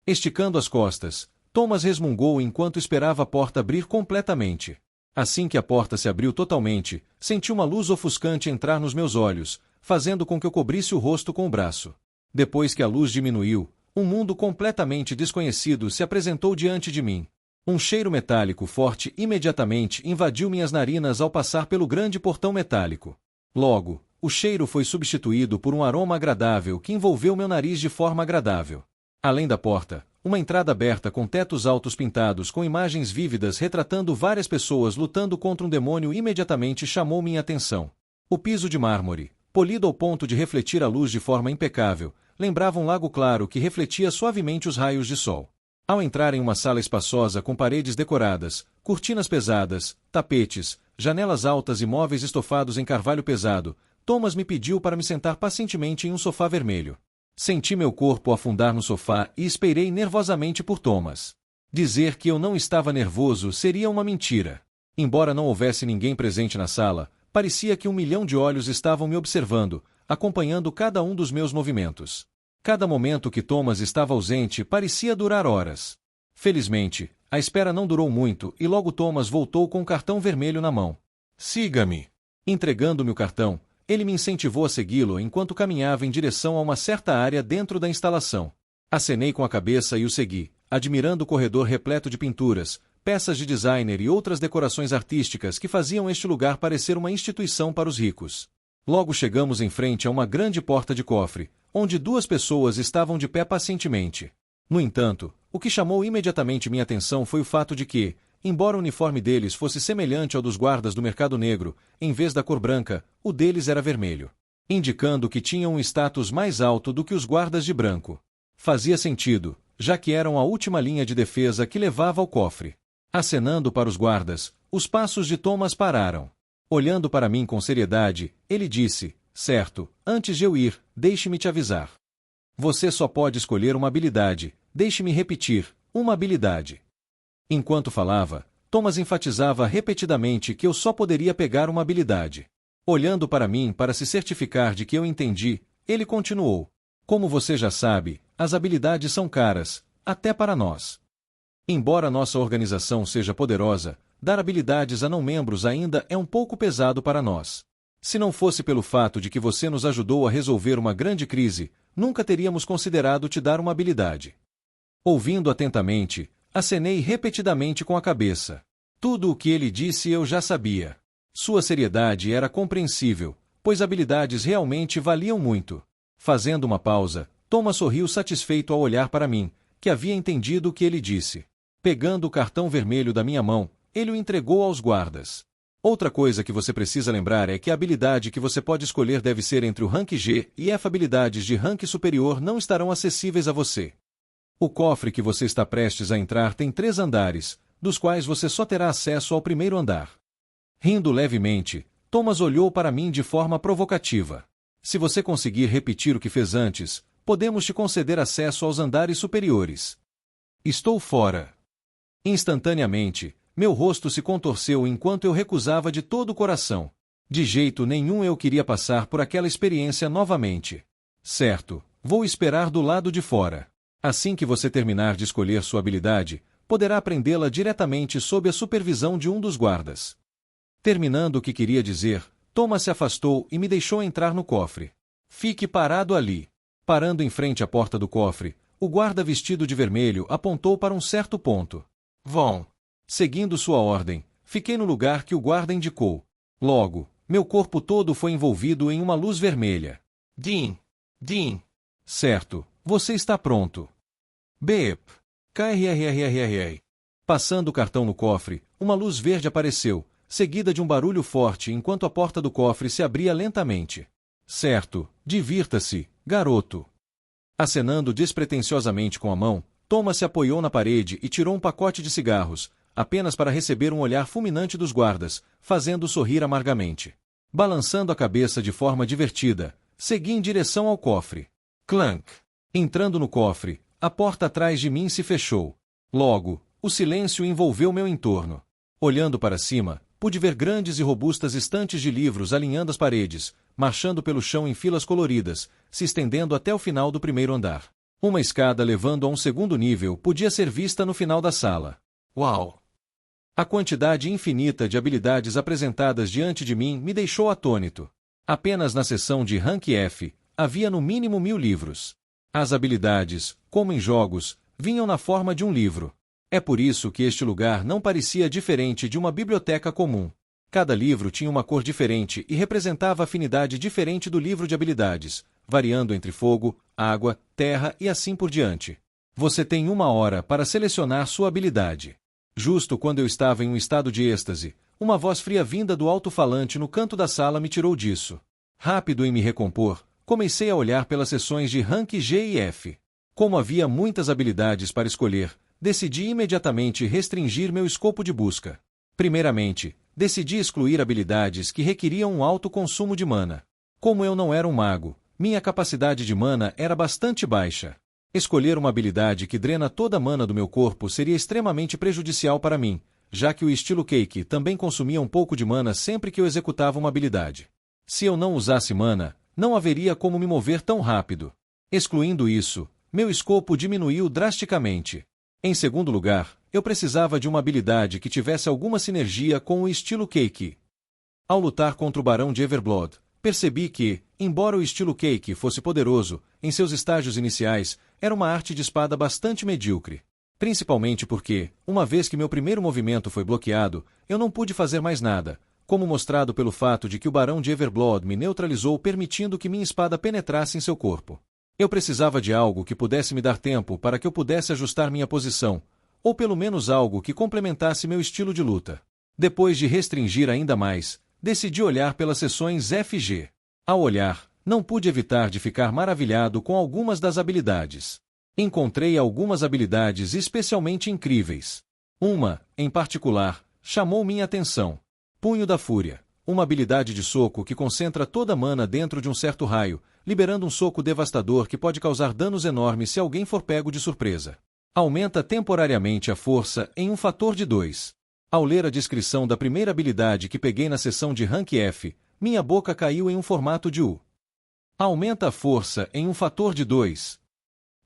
S1: Esticando as costas, Thomas resmungou enquanto esperava a porta abrir completamente. Assim que a porta se abriu totalmente, senti uma luz ofuscante entrar nos meus olhos, fazendo com que eu cobrisse o rosto com o braço. Depois que a luz diminuiu, um mundo completamente desconhecido se apresentou diante de mim. Um cheiro metálico forte imediatamente invadiu minhas narinas ao passar pelo grande portão metálico. Logo, o cheiro foi substituído por um aroma agradável que envolveu meu nariz de forma agradável. Além da porta, uma entrada aberta com tetos altos pintados com imagens vívidas retratando várias pessoas lutando contra um demônio imediatamente chamou minha atenção. O piso de mármore, polido ao ponto de refletir a luz de forma impecável, lembrava um lago claro que refletia suavemente os raios de sol. Ao entrar em uma sala espaçosa com paredes decoradas, cortinas pesadas, tapetes, janelas altas e móveis estofados em carvalho pesado, Thomas me pediu para me sentar pacientemente em um sofá vermelho. Senti meu corpo afundar no sofá e esperei nervosamente por Thomas. Dizer que eu não estava nervoso seria uma mentira. Embora não houvesse ninguém presente na sala, Parecia que 1 milhão de olhos estavam me observando, acompanhando cada um dos meus movimentos. Cada momento que Thomas estava ausente parecia durar horas. Felizmente, a espera não durou muito e logo Thomas voltou com um cartão vermelho na mão. Siga-me. Entregando-me o cartão, ele me incentivou a segui-lo enquanto caminhava em direção a uma certa área dentro da instalação. Acenei com a cabeça e o segui, admirando o corredor repleto de pinturas, peças de designer e outras decorações artísticas que faziam este lugar parecer uma instituição para os ricos. Logo chegamos em frente a uma grande porta de cofre, onde 2 pessoas estavam de pé pacientemente. No entanto, o que chamou imediatamente minha atenção foi o fato de que, embora o uniforme deles fosse semelhante ao dos guardas do mercado negro, em vez da cor branca, o deles era vermelho, indicando que tinham um status mais alto do que os guardas de branco. Fazia sentido, já que eram a última linha de defesa que levava ao cofre. Acenando para os guardas, os passos de Thomas pararam. Olhando para mim com seriedade, ele disse: certo, antes de eu ir, deixe-me te avisar. Você só pode escolher uma habilidade, deixe-me repetir, uma habilidade. Enquanto falava, Thomas enfatizava repetidamente que eu só poderia pegar uma habilidade. Olhando para mim para se certificar de que eu entendi, ele continuou: como você já sabe, as habilidades são caras, até para nós. Embora nossa organização seja poderosa, dar habilidades a não-membros ainda é um pouco pesado para nós. Se não fosse pelo fato de que você nos ajudou a resolver uma grande crise, nunca teríamos considerado te dar uma habilidade. Ouvindo atentamente, acenei repetidamente com a cabeça. Tudo o que ele disse eu já sabia. Sua seriedade era compreensível, pois habilidades realmente valiam muito. Fazendo uma pausa, Thomas sorriu satisfeito ao olhar para mim, que havia entendido o que ele disse. Pegando o cartão vermelho da minha mão, ele o entregou aos guardas. Outra coisa que você precisa lembrar é que a habilidade que você pode escolher deve ser entre o rank G e F. Habilidades de rank superior não estarão acessíveis a você. O cofre que você está prestes a entrar tem 3 andares, dos quais você só terá acesso ao primeiro andar. Rindo levemente, Thomas olhou para mim de forma provocativa. Se você conseguir repetir o que fez antes, podemos te conceder acesso aos andares superiores. Estou fora. Instantaneamente, meu rosto se contorceu enquanto eu recusava de todo o coração. De jeito nenhum eu queria passar por aquela experiência novamente. Certo, vou esperar do lado de fora. Assim que você terminar de escolher sua habilidade, poderá aprendê-la diretamente sob a supervisão de um dos guardas. Terminando o que queria dizer, Thomas se afastou e me deixou entrar no cofre. Fique parado ali. Parando em frente à porta do cofre, o guarda vestido de vermelho apontou para um certo ponto. Vão. Seguindo sua ordem, fiquei no lugar que o guarda indicou. Logo, meu corpo todo foi envolvido em uma luz vermelha. Dean. Certo, você está pronto. Beep. KRRRRR. Passando o cartão no cofre, uma luz verde apareceu, seguida de um barulho forte enquanto a porta do cofre se abria lentamente. Certo, divirta-se, garoto. Acenando despretensiosamente com a mão, Thomas se apoiou na parede e tirou um pacote de cigarros, apenas para receber um olhar fulminante dos guardas, fazendo sorrir amargamente. Balançando a cabeça de forma divertida, segui em direção ao cofre. Clank! Entrando no cofre, a porta atrás de mim se fechou. Logo, o silêncio envolveu meu entorno. Olhando para cima, pude ver grandes e robustas estantes de livros alinhando as paredes, marchando pelo chão em filas coloridas, se estendendo até o final do primeiro andar. Uma escada levando a um segundo nível podia ser vista no final da sala. Uau! A quantidade infinita de habilidades apresentadas diante de mim me deixou atônito. Apenas na seção de Rank F, havia no mínimo 1000 livros. As habilidades, como em jogos, vinham na forma de um livro. É por isso que este lugar não parecia diferente de uma biblioteca comum. Cada livro tinha uma cor diferente e representava afinidade diferente do livro de habilidades, variando entre fogo, água, terra e assim por diante. Você tem 1 hora para selecionar sua habilidade. Justo quando eu estava em um estado de êxtase, uma voz fria vinda do alto-falante no canto da sala me tirou disso. Rápido em me recompor, comecei a olhar pelas seções de rank G e F. Como havia muitas habilidades para escolher, decidi imediatamente restringir meu escopo de busca. Primeiramente, decidi excluir habilidades que requeriam um alto consumo de mana. Como eu não era um mago, minha capacidade de mana era bastante baixa. Escolher uma habilidade que drena toda a mana do meu corpo seria extremamente prejudicial para mim, já que o estilo Cake também consumia um pouco de mana sempre que eu executava uma habilidade. Se eu não usasse mana, não haveria como me mover tão rápido. Excluindo isso, meu escopo diminuiu drasticamente. Em segundo lugar, eu precisava de uma habilidade que tivesse alguma sinergia com o estilo Cake. Ao lutar contra o Barão de Everblood, percebi que, embora o estilo Cake fosse poderoso, em seus estágios iniciais, era uma arte de espada bastante medíocre. Principalmente porque, uma vez que meu primeiro movimento foi bloqueado, eu não pude fazer mais nada, como mostrado pelo fato de que o Barão de Everblood me neutralizou permitindo que minha espada penetrasse em seu corpo. Eu precisava de algo que pudesse me dar tempo para que eu pudesse ajustar minha posição, ou pelo menos algo que complementasse meu estilo de luta. Depois de restringir ainda mais, decidi olhar pelas seções FG. Ao olhar, não pude evitar de ficar maravilhado com algumas das habilidades. Encontrei algumas habilidades especialmente incríveis. Uma, em particular, chamou minha atenção. Punho da Fúria, uma habilidade de soco que concentra toda a mana dentro de um certo raio, liberando um soco devastador que pode causar danos enormes se alguém for pego de surpresa. Aumenta temporariamente a força em um fator de 2. Ao ler a descrição da primeira habilidade que peguei na seção de Rank F, minha boca caiu em um formato de U. Aumenta a força em um fator de 2.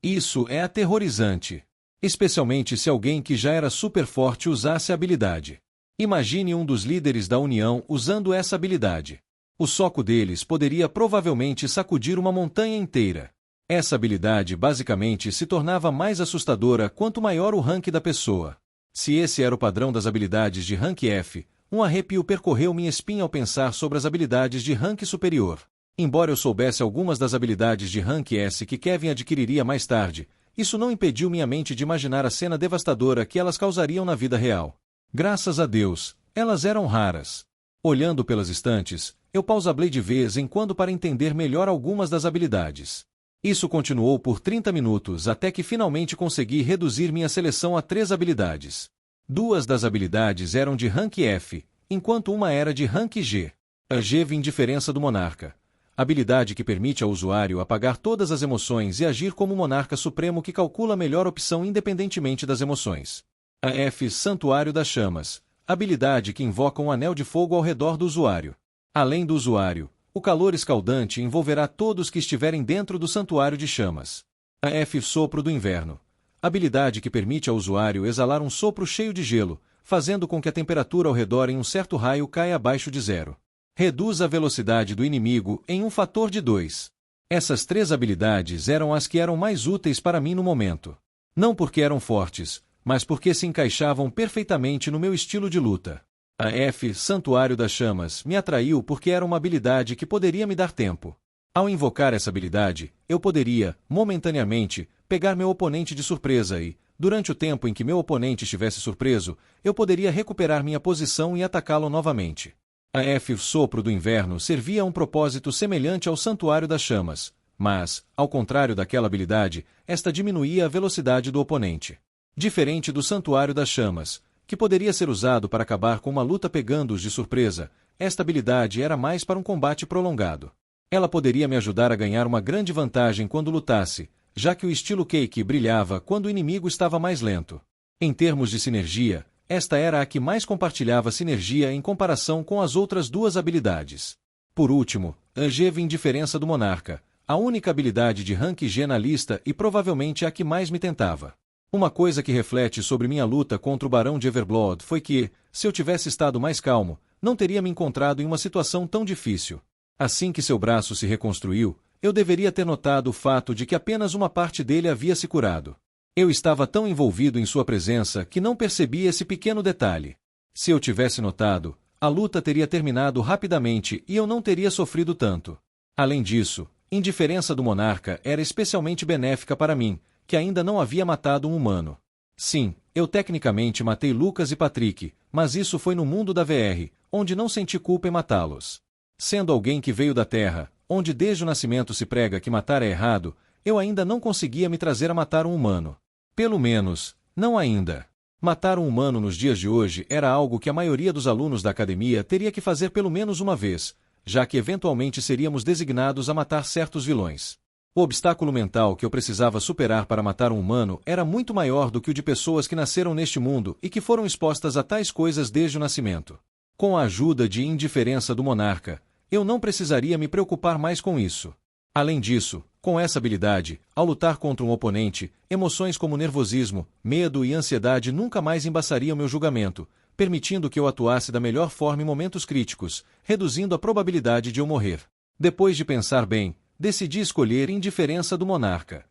S1: Isso é aterrorizante. Especialmente se alguém que já era super forte usasse a habilidade. Imagine um dos líderes da União usando essa habilidade. O soco deles poderia provavelmente sacudir uma montanha inteira. Essa habilidade basicamente se tornava mais assustadora quanto maior o rank da pessoa. Se esse era o padrão das habilidades de Rank F, um arrepio percorreu minha espinha ao pensar sobre as habilidades de rank superior. Embora eu soubesse algumas das habilidades de Rank S que Kevin adquiriria mais tarde, isso não impediu minha mente de imaginar a cena devastadora que elas causariam na vida real. Graças a Deus, elas eram raras. Olhando pelas estantes, eu pausablei de vez em quando para entender melhor algumas das habilidades. Isso continuou por 30 minutos até que finalmente consegui reduzir minha seleção a 3 habilidades. 2 das habilidades eram de Rank F, enquanto uma era de Rank G. A G vem Indiferença do Monarca. Habilidade que permite ao usuário apagar todas as emoções e agir como o monarca supremo que calcula a melhor opção independentemente das emoções. A F Santuário das Chamas. Habilidade que invoca um anel de fogo ao redor do usuário. Além do usuário, o calor escaldante envolverá todos que estiverem dentro do Santuário de Chamas. A F Sopro do Inverno. Habilidade que permite ao usuário exalar um sopro cheio de gelo, fazendo com que a temperatura ao redor em um certo raio caia abaixo de 0. Reduz a velocidade do inimigo em um fator de 2. Essas 3 habilidades eram as que eram mais úteis para mim no momento. Não porque eram fortes, mas porque se encaixavam perfeitamente no meu estilo de luta. A F Santuário das Chamas me atraiu porque era uma habilidade que poderia me dar tempo. Ao invocar essa habilidade, eu poderia, momentaneamente, pegar meu oponente de surpresa e, durante o tempo em que meu oponente estivesse surpreso, eu poderia recuperar minha posição e atacá-lo novamente. A F Sopro do Inverno servia a um propósito semelhante ao Santuário das Chamas, mas, ao contrário daquela habilidade, esta diminuía a velocidade do oponente. Diferente do Santuário das Chamas, que poderia ser usado para acabar com uma luta pegando-os de surpresa, esta habilidade era mais para um combate prolongado. Ela poderia me ajudar a ganhar uma grande vantagem quando lutasse, já que o estilo Cake brilhava quando o inimigo estava mais lento. Em termos de sinergia, esta era a que mais compartilhava sinergia em comparação com as outras 2 habilidades. Por último, a G Indiferença do Monarca, a única habilidade de Rank G na lista e provavelmente a que mais me tentava. Uma coisa que reflete sobre minha luta contra o Barão de Everblood foi que, se eu tivesse estado mais calmo, não teria me encontrado em uma situação tão difícil. Assim que seu braço se reconstruiu, eu deveria ter notado o fato de que apenas uma parte dele havia se curado. Eu estava tão envolvido em sua presença que não percebi esse pequeno detalhe. Se eu tivesse notado, a luta teria terminado rapidamente e eu não teria sofrido tanto. Além disso, Indiferença do Monarca era especialmente benéfica para mim, que ainda não havia matado um humano. Sim, eu tecnicamente matei Lucas e Patrick, mas isso foi no mundo da VR, onde não senti culpa em matá-los. Sendo alguém que veio da Terra, onde desde o nascimento se prega que matar é errado, eu ainda não conseguia me trazer a matar um humano. Pelo menos, não ainda. Matar um humano nos dias de hoje era algo que a maioria dos alunos da academia teria que fazer pelo menos uma vez, já que eventualmente seríamos designados a matar certos vilões. O obstáculo mental que eu precisava superar para matar um humano era muito maior do que o de pessoas que nasceram neste mundo e que foram expostas a tais coisas desde o nascimento. Com a ajuda de indiferença do monarca, eu não precisaria me preocupar mais com isso. Além disso, com essa habilidade, ao lutar contra um oponente, emoções como nervosismo, medo e ansiedade nunca mais embaçariam meu julgamento, permitindo que eu atuasse da melhor forma em momentos críticos, reduzindo a probabilidade de eu morrer. Depois de pensar bem, decidi escolher indiferença do monarca.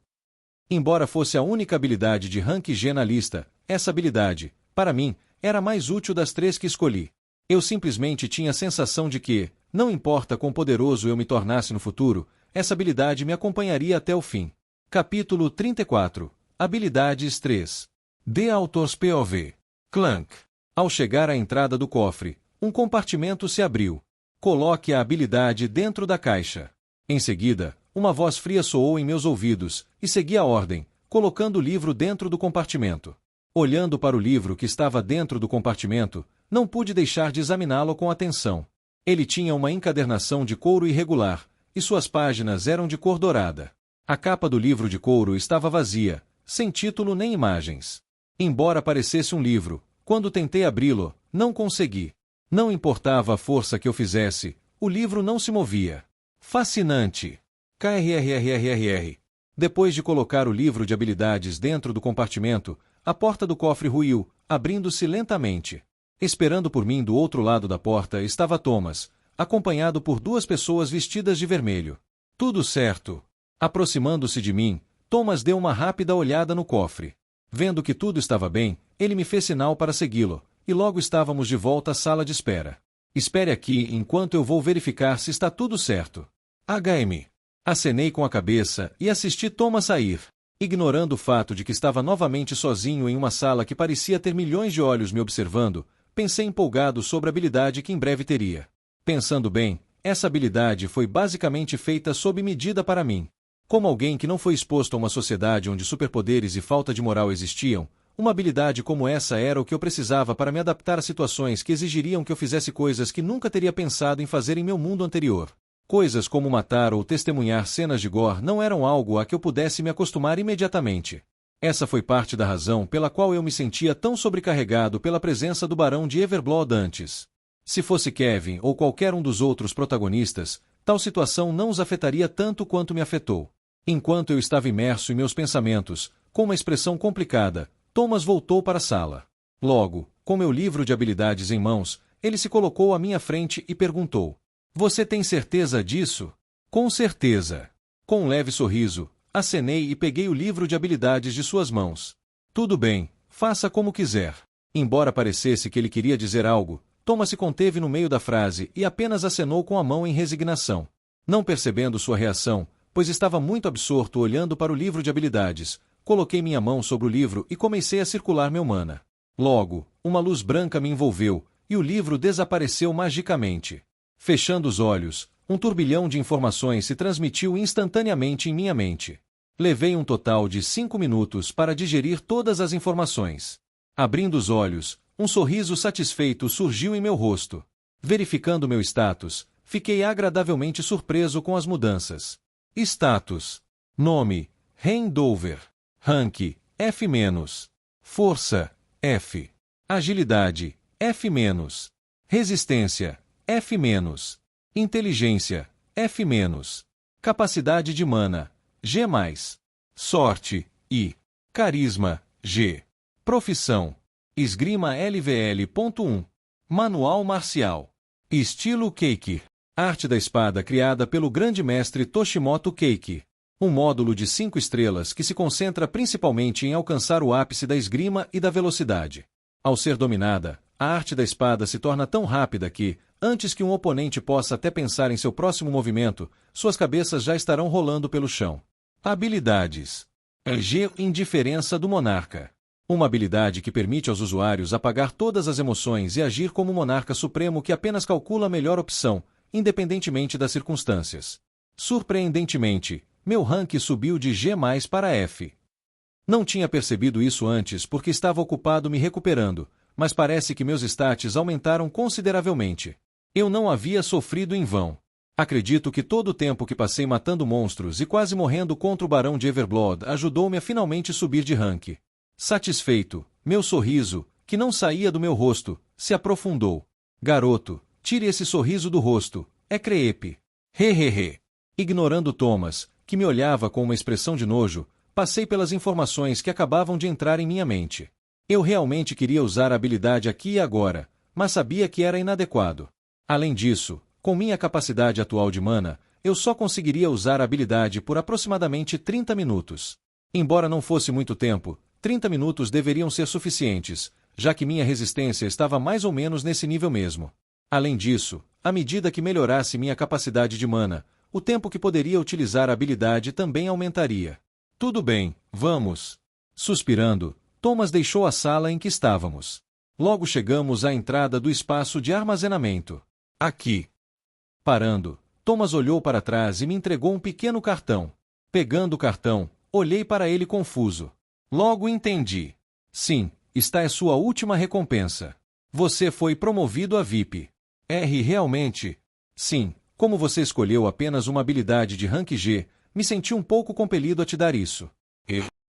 S1: Embora fosse a única habilidade de rank G na lista, essa habilidade, para mim, era a mais útil das três que escolhi. Eu simplesmente tinha a sensação de que, não importa quão poderoso eu me tornasse no futuro, essa habilidade me acompanharia até o fim. Capítulo 34. Habilidades 3. The Author's POV. Clank. Ao chegar à entrada do cofre, um compartimento se abriu. Coloque a habilidade dentro da caixa. Em seguida, uma voz fria soou em meus ouvidos, e segui a ordem, colocando o livro dentro do compartimento. Olhando para o livro que estava dentro do compartimento, não pude deixar de examiná-lo com atenção. Ele tinha uma encadernação de couro irregular, e suas páginas eram de cor dourada. A capa do livro de couro estava vazia, sem título nem imagens. Embora parecesse um livro, quando tentei abri-lo, não consegui. Não importava a força que eu fizesse, o livro não se movia. Fascinante! KRRRRRR. Depois de colocar o livro de habilidades dentro do compartimento, a porta do cofre ruiu, abrindo-se lentamente. Esperando por mim do outro lado da porta estava Thomas, acompanhado por duas pessoas vestidas de vermelho. Tudo certo. Aproximando-se de mim, Thomas deu uma rápida olhada no cofre. Vendo que tudo estava bem, ele me fez sinal para segui-lo, e logo estávamos de volta à sala de espera. Espere aqui enquanto eu vou verificar se está tudo certo. HM. Acenei com a cabeça e assisti Thomas sair. Ignorando o fato de que estava novamente sozinho em uma sala que parecia ter milhões de olhos me observando, pensei empolgado sobre a habilidade que em breve teria. Pensando bem, essa habilidade foi basicamente feita sob medida para mim. Como alguém que não foi exposto a uma sociedade onde superpoderes e falta de moral existiam, uma habilidade como essa era o que eu precisava para me adaptar a situações que exigiriam que eu fizesse coisas que nunca teria pensado em fazer em meu mundo anterior. Coisas como matar ou testemunhar cenas de gore não eram algo a que eu pudesse me acostumar imediatamente. Essa foi parte da razão pela qual eu me sentia tão sobrecarregado pela presença do Barão de Everblood antes. Se fosse Kevin ou qualquer um dos outros protagonistas, tal situação não os afetaria tanto quanto me afetou. Enquanto eu estava imerso em meus pensamentos, com uma expressão complicada, Thomas voltou para a sala. Logo, com meu livro de habilidades em mãos, ele se colocou à minha frente e perguntou: "Você tem certeza disso?" "Com certeza." Com um leve sorriso, acenei e peguei o livro de habilidades de suas mãos. "Tudo bem, faça como quiser." Embora parecesse que ele queria dizer algo, Thomas se conteve no meio da frase e apenas acenou com a mão em resignação. Não percebendo sua reação, pois estava muito absorto olhando para o livro de habilidades, coloquei minha mão sobre o livro e comecei a circular meu mana. Logo, uma luz branca me envolveu, e o livro desapareceu magicamente. Fechando os olhos, um turbilhão de informações se transmitiu instantaneamente em minha mente. Levei um total de 5 minutos para digerir todas as informações. Abrindo os olhos, um sorriso satisfeito surgiu em meu rosto. Verificando meu status, fiquei agradavelmente surpreso com as mudanças. Status: nome, Rein-Dover. Rank, F-. Força, F. Agilidade, F-. Resistência, F-. Inteligência, F-. Capacidade de mana, G+. Sorte, I. Carisma, G. Profissão: Esgrima LVL.1. Manual marcial. Estilo Keiki. Arte da espada criada pelo grande mestre Toshimoto Keiki. Um módulo de 5 estrelas que se concentra principalmente em alcançar o ápice da esgrima e da velocidade. Ao ser dominada, a arte da espada se torna tão rápida que, antes que um oponente possa até pensar em seu próximo movimento, suas cabeças já estarão rolando pelo chão. Habilidades: G. Indiferença do monarca. Uma habilidade que permite aos usuários apagar todas as emoções e agir como um monarca supremo que apenas calcula a melhor opção, independentemente das circunstâncias. Surpreendentemente, meu rank subiu de G+ para F. Não tinha percebido isso antes porque estava ocupado me recuperando, mas parece que meus stats aumentaram consideravelmente. Eu não havia sofrido em vão. Acredito que todo o tempo que passei matando monstros e quase morrendo contra o Barão de Everblood ajudou-me a finalmente subir de rank. Satisfeito, meu sorriso, que não saía do meu rosto, se aprofundou. Garoto, tire esse sorriso do rosto, é crepe. Hehehe. Ignorando Thomas, que me olhava com uma expressão de nojo, passei pelas informações que acabavam de entrar em minha mente. Eu realmente queria usar a habilidade aqui e agora, mas sabia que era inadequado. Além disso, com minha capacidade atual de mana, eu só conseguiria usar a habilidade por aproximadamente 30 minutos. Embora não fosse muito tempo, 30 minutos deveriam ser suficientes, já que minha resistência estava mais ou menos nesse nível mesmo. Além disso, à medida que melhorasse minha capacidade de mana, o tempo que poderia utilizar a habilidade também aumentaria. Tudo bem, vamos. Suspirando, Thomas deixou a sala em que estávamos. Logo chegamos à entrada do espaço de armazenamento. Aqui. Parando, Thomas olhou para trás e me entregou um pequeno cartão. Pegando o cartão, olhei para ele confuso. Logo entendi. Sim, esta é sua última recompensa. Você foi promovido a VIP. Realmente? Sim, como você escolheu apenas uma habilidade de rank G, me senti um pouco compelido a te dar isso.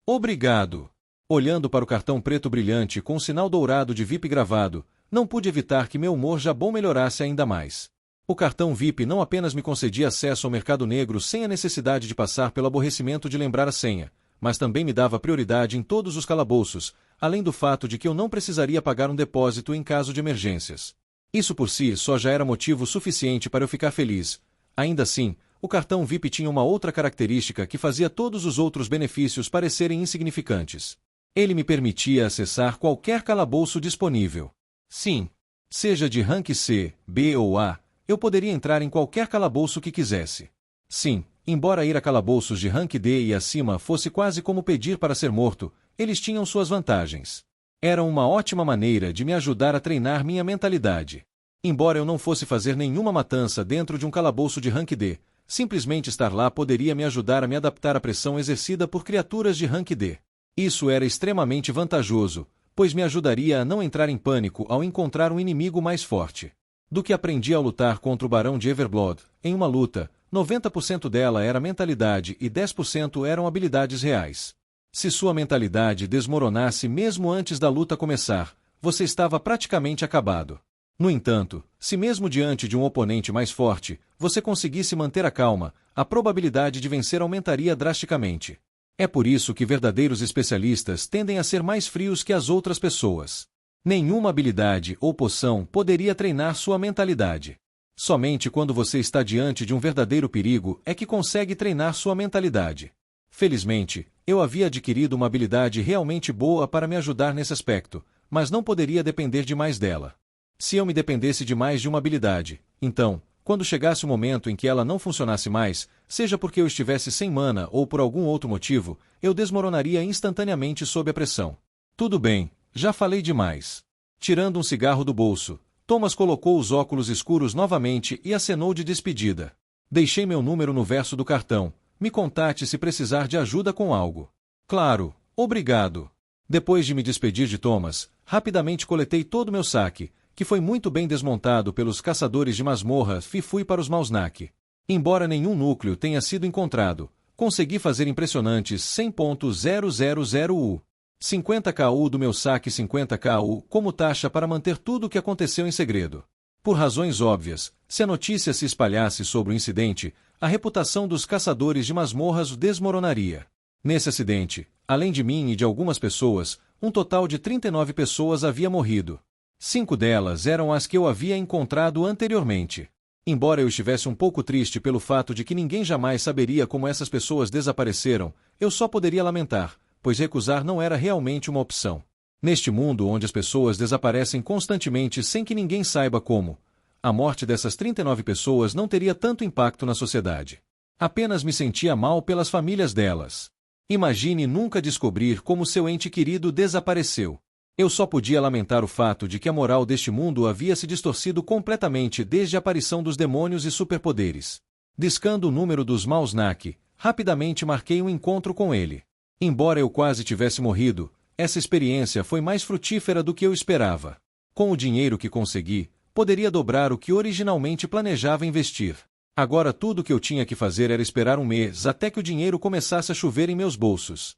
S1: Obrigado. Olhando para o cartão preto brilhante com o sinal dourado de VIP gravado, não pude evitar que meu humor já bom melhorasse ainda mais. O cartão VIP não apenas me concedia acesso ao mercado negro sem a necessidade de passar pelo aborrecimento de lembrar a senha, mas também me dava prioridade em todos os calabouços, além do fato de que eu não precisaria pagar um depósito em caso de emergências. Isso por si só já era motivo suficiente para eu ficar feliz. Ainda assim, o cartão VIP tinha uma outra característica que fazia todos os outros benefícios parecerem insignificantes. Ele me permitia acessar qualquer calabouço disponível. Sim, seja de rank C, B ou A, eu poderia entrar em qualquer calabouço que quisesse. Sim, embora ir a calabouços de rank D e acima fosse quase como pedir para ser morto, eles tinham suas vantagens. Era uma ótima maneira de me ajudar a treinar minha mentalidade. Embora eu não fosse fazer nenhuma matança dentro de um calabouço de rank D, simplesmente estar lá poderia me ajudar a me adaptar à pressão exercida por criaturas de rank D. Isso era extremamente vantajoso, pois me ajudaria a não entrar em pânico ao encontrar um inimigo mais forte. Do que aprendi ao lutar contra o Barão de Everblood, em uma luta, 90% dela era mentalidade e 10% eram habilidades reais. Se sua mentalidade desmoronasse mesmo antes da luta começar, você estava praticamente acabado. No entanto, se mesmo diante de um oponente mais forte, você conseguisse manter a calma, a probabilidade de vencer aumentaria drasticamente. É por isso que verdadeiros especialistas tendem a ser mais frios que as outras pessoas. Nenhuma habilidade ou poção poderia treinar sua mentalidade. Somente quando você está diante de um verdadeiro perigo é que consegue treinar sua mentalidade. Felizmente, eu havia adquirido uma habilidade realmente boa para me ajudar nesse aspecto, mas não poderia depender demais dela. Se eu me dependesse demais de uma habilidade, então, quando chegasse o momento em que ela não funcionasse mais, seja porque eu estivesse sem mana ou por algum outro motivo, eu desmoronaria instantaneamente sob a pressão. Tudo bem, já falei demais. Tirando um cigarro do bolso, Thomas colocou os óculos escuros novamente e acenou de despedida. Deixei meu número no verso do cartão. Me contate se precisar de ajuda com algo. Claro, obrigado. Depois de me despedir de Thomas, rapidamente coletei todo meu saque, que foi muito bem desmontado pelos caçadores de masmorra e fui para os Mausnak. Embora nenhum núcleo tenha sido encontrado, consegui fazer impressionantes 100.000 U. 50 KU do meu saque 50 KU como taxa para manter tudo o que aconteceu em segredo. Por razões óbvias, se a notícia se espalhasse sobre o incidente, a reputação dos caçadores de masmorras desmoronaria. Nesse acidente, além de mim e de algumas pessoas, um total de 39 pessoas havia morrido. 5 delas eram as que eu havia encontrado anteriormente. Embora eu estivesse um pouco triste pelo fato de que ninguém jamais saberia como essas pessoas desapareceram, eu só poderia lamentar, pois recusar não era realmente uma opção. Neste mundo onde as pessoas desaparecem constantemente sem que ninguém saiba como, a morte dessas 39 pessoas não teria tanto impacto na sociedade. Apenas me sentia mal pelas famílias delas. Imagine nunca descobrir como seu ente querido desapareceu. Eu só podia lamentar o fato de que a moral deste mundo havia se distorcido completamente desde a aparição dos demônios e superpoderes. Discando o número dos Mausnak, rapidamente marquei um encontro com ele. Embora eu quase tivesse morrido, essa experiência foi mais frutífera do que eu esperava. Com o dinheiro que consegui, poderia dobrar o que originalmente planejava investir. Agora tudo o que eu tinha que fazer era esperar um mês até que o dinheiro começasse a chover em meus bolsos.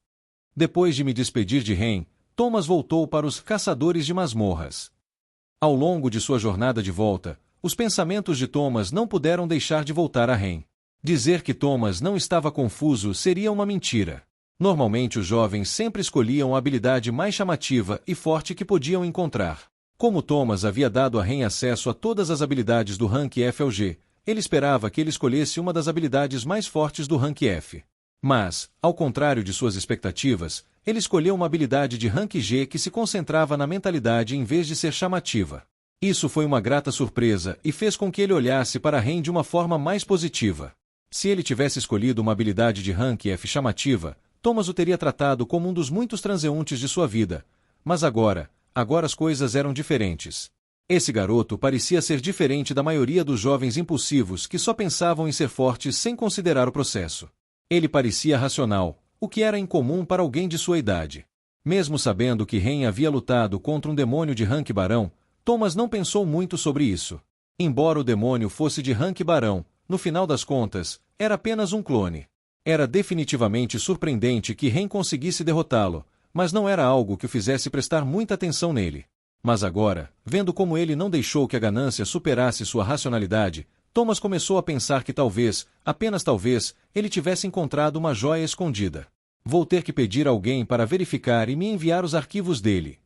S1: Depois de me despedir de Ren, Thomas voltou para os caçadores de masmorras. Ao longo de sua jornada de volta, os pensamentos de Thomas não puderam deixar de voltar a Ren. Dizer que Thomas não estava confuso seria uma mentira. Normalmente os jovens sempre escolhiam a habilidade mais chamativa e forte que podiam encontrar. Como Thomas havia dado a Ren acesso a todas as habilidades do rank FLG, ele esperava que ele escolhesse uma das habilidades mais fortes do rank F. Mas, ao contrário de suas expectativas, ele escolheu uma habilidade de rank G que se concentrava na mentalidade em vez de ser chamativa. Isso foi uma grata surpresa e fez com que ele olhasse para Ren de uma forma mais positiva. Se ele tivesse escolhido uma habilidade de rank F chamativa, Thomas o teria tratado como um dos muitos transeuntes de sua vida. Mas agora as coisas eram diferentes. Esse garoto parecia ser diferente da maioria dos jovens impulsivos que só pensavam em ser fortes sem considerar o processo. Ele parecia racional, o que era incomum para alguém de sua idade. Mesmo sabendo que Ren havia lutado contra um demônio de rank barão, Thomas não pensou muito sobre isso. Embora o demônio fosse de rank barão, no final das contas, era apenas um clone. Era definitivamente surpreendente que Ren conseguisse derrotá-lo, mas não era algo que o fizesse prestar muita atenção nele. Mas agora, vendo como ele não deixou que a ganância superasse sua racionalidade, Thomas começou a pensar que talvez, apenas talvez, ele tivesse encontrado uma joia escondida. Vou ter que pedir a alguém para verificar e me enviar os arquivos dele.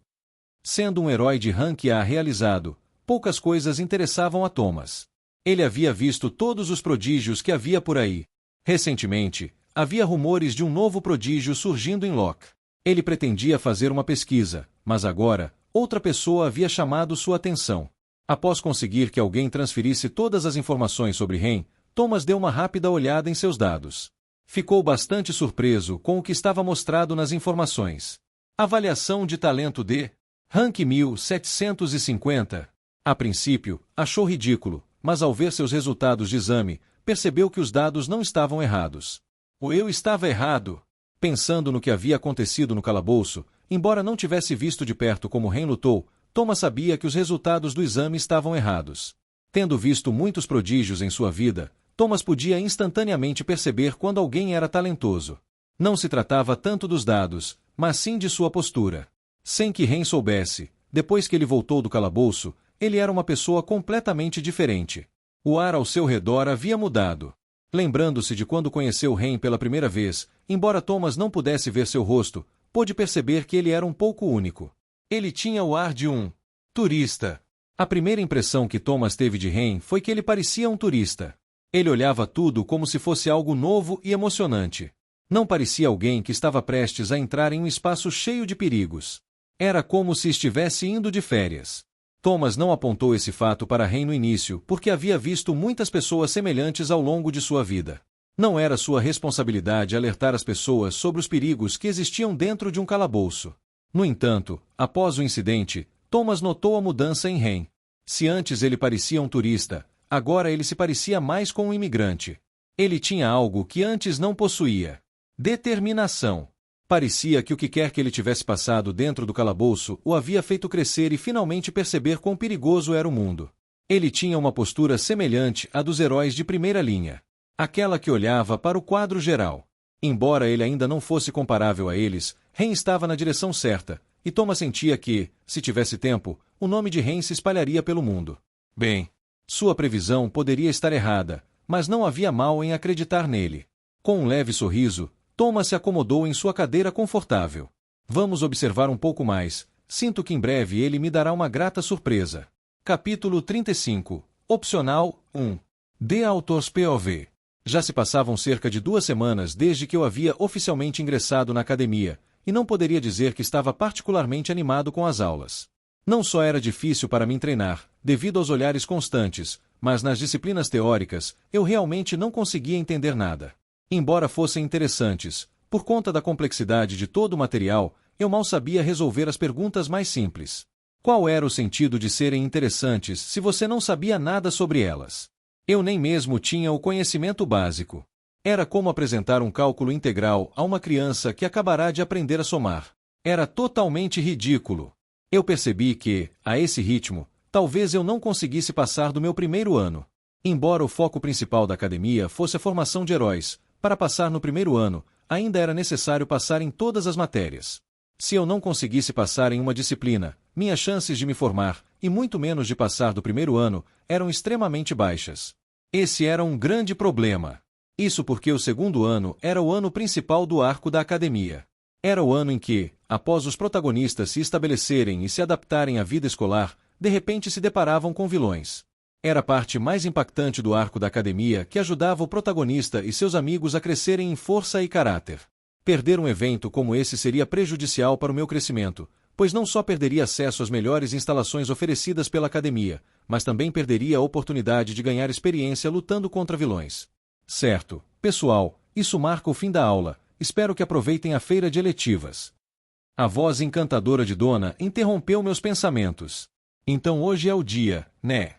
S1: Sendo um herói de rank A realizado, poucas coisas interessavam a Thomas. Ele havia visto todos os prodígios que havia por aí. Recentemente, havia rumores de um novo prodígio surgindo em Locke. Ele pretendia fazer uma pesquisa, mas agora, outra pessoa havia chamado sua atenção. Após conseguir que alguém transferisse todas as informações sobre Ren, Thomas deu uma rápida olhada em seus dados. Ficou bastante surpreso com o que estava mostrado nas informações. Avaliação de talento de rank 1750. A princípio, achou ridículo, mas ao ver seus resultados de exame, percebeu que os dados não estavam errados. Eu estava errado. Pensando no que havia acontecido no calabouço, embora não tivesse visto de perto como Ren lutou, Thomas sabia que os resultados do exame estavam errados. Tendo visto muitos prodígios em sua vida, Thomas podia instantaneamente perceber quando alguém era talentoso. Não se tratava tanto dos dados, mas sim de sua postura. Sem que Ren soubesse, depois que ele voltou do calabouço, ele era uma pessoa completamente diferente. O ar ao seu redor havia mudado. Lembrando-se de quando conheceu Ren pela primeira vez, embora Thomas não pudesse ver seu rosto, pôde perceber que ele era um pouco único. Ele tinha o ar de um turista. A primeira impressão que Thomas teve de Ren foi que ele parecia um turista. Ele olhava tudo como se fosse algo novo e emocionante. Não parecia alguém que estava prestes a entrar em um espaço cheio de perigos. Era como se estivesse indo de férias. Thomas não apontou esse fato para Ren no início, porque havia visto muitas pessoas semelhantes ao longo de sua vida. Não era sua responsabilidade alertar as pessoas sobre os perigos que existiam dentro de um calabouço. No entanto, após o incidente, Thomas notou a mudança em Ren. Se antes ele parecia um turista, agora ele se parecia mais com um imigrante. Ele tinha algo que antes não possuía: determinação. Parecia que o que quer que ele tivesse passado dentro do calabouço o havia feito crescer e finalmente perceber quão perigoso era o mundo. Ele tinha uma postura semelhante à dos heróis de primeira linha. Aquela que olhava para o quadro geral. Embora ele ainda não fosse comparável a eles, Ren estava na direção certa, e Thomas sentia que, se tivesse tempo, o nome de Ren se espalharia pelo mundo. Bem, sua previsão poderia estar errada, mas não havia mal em acreditar nele. Com um leve sorriso, Thomas se acomodou em sua cadeira confortável. Vamos observar um pouco mais. Sinto que em breve ele me dará uma grata surpresa. Capítulo 35. Opcional 1. The Author's POV. Já se passavam cerca de 2 semanas desde que eu havia oficialmente ingressado na academia, e não poderia dizer que estava particularmente animado com as aulas. Não só era difícil para mim treinar, devido aos olhares constantes, mas nas disciplinas teóricas, eu realmente não conseguia entender nada. Embora fossem interessantes, por conta da complexidade de todo o material, eu mal sabia resolver as perguntas mais simples. Qual era o sentido de serem interessantes se você não sabia nada sobre elas? Eu nem mesmo tinha o conhecimento básico. Era como apresentar um cálculo integral a uma criança que acabará de aprender a somar. Era totalmente ridículo. Eu percebi que, a esse ritmo, talvez eu não conseguisse passar do meu primeiro ano. Embora o foco principal da academia fosse a formação de heróis, para passar no primeiro ano, ainda era necessário passar em todas as matérias. Se eu não conseguisse passar em uma disciplina, minhas chances de me formar, e muito menos de passar do primeiro ano, eram extremamente baixas. Esse era um grande problema. Isso porque o segundo ano era o ano principal do arco da academia. Era o ano em que, após os protagonistas se estabelecerem e se adaptarem à vida escolar, de repente se deparavam com vilões. Era a parte mais impactante do arco da academia que ajudava o protagonista e seus amigos a crescerem em força e caráter. Perder um evento como esse seria prejudicial para o meu crescimento, pois não só perderia acesso às melhores instalações oferecidas pela academia, mas também perderia a oportunidade de ganhar experiência lutando contra vilões. Certo, pessoal, isso marca o fim da aula. Espero que aproveitem a feira de eletivas. A voz encantadora de Dona interrompeu meus pensamentos. Então hoje é o dia, né?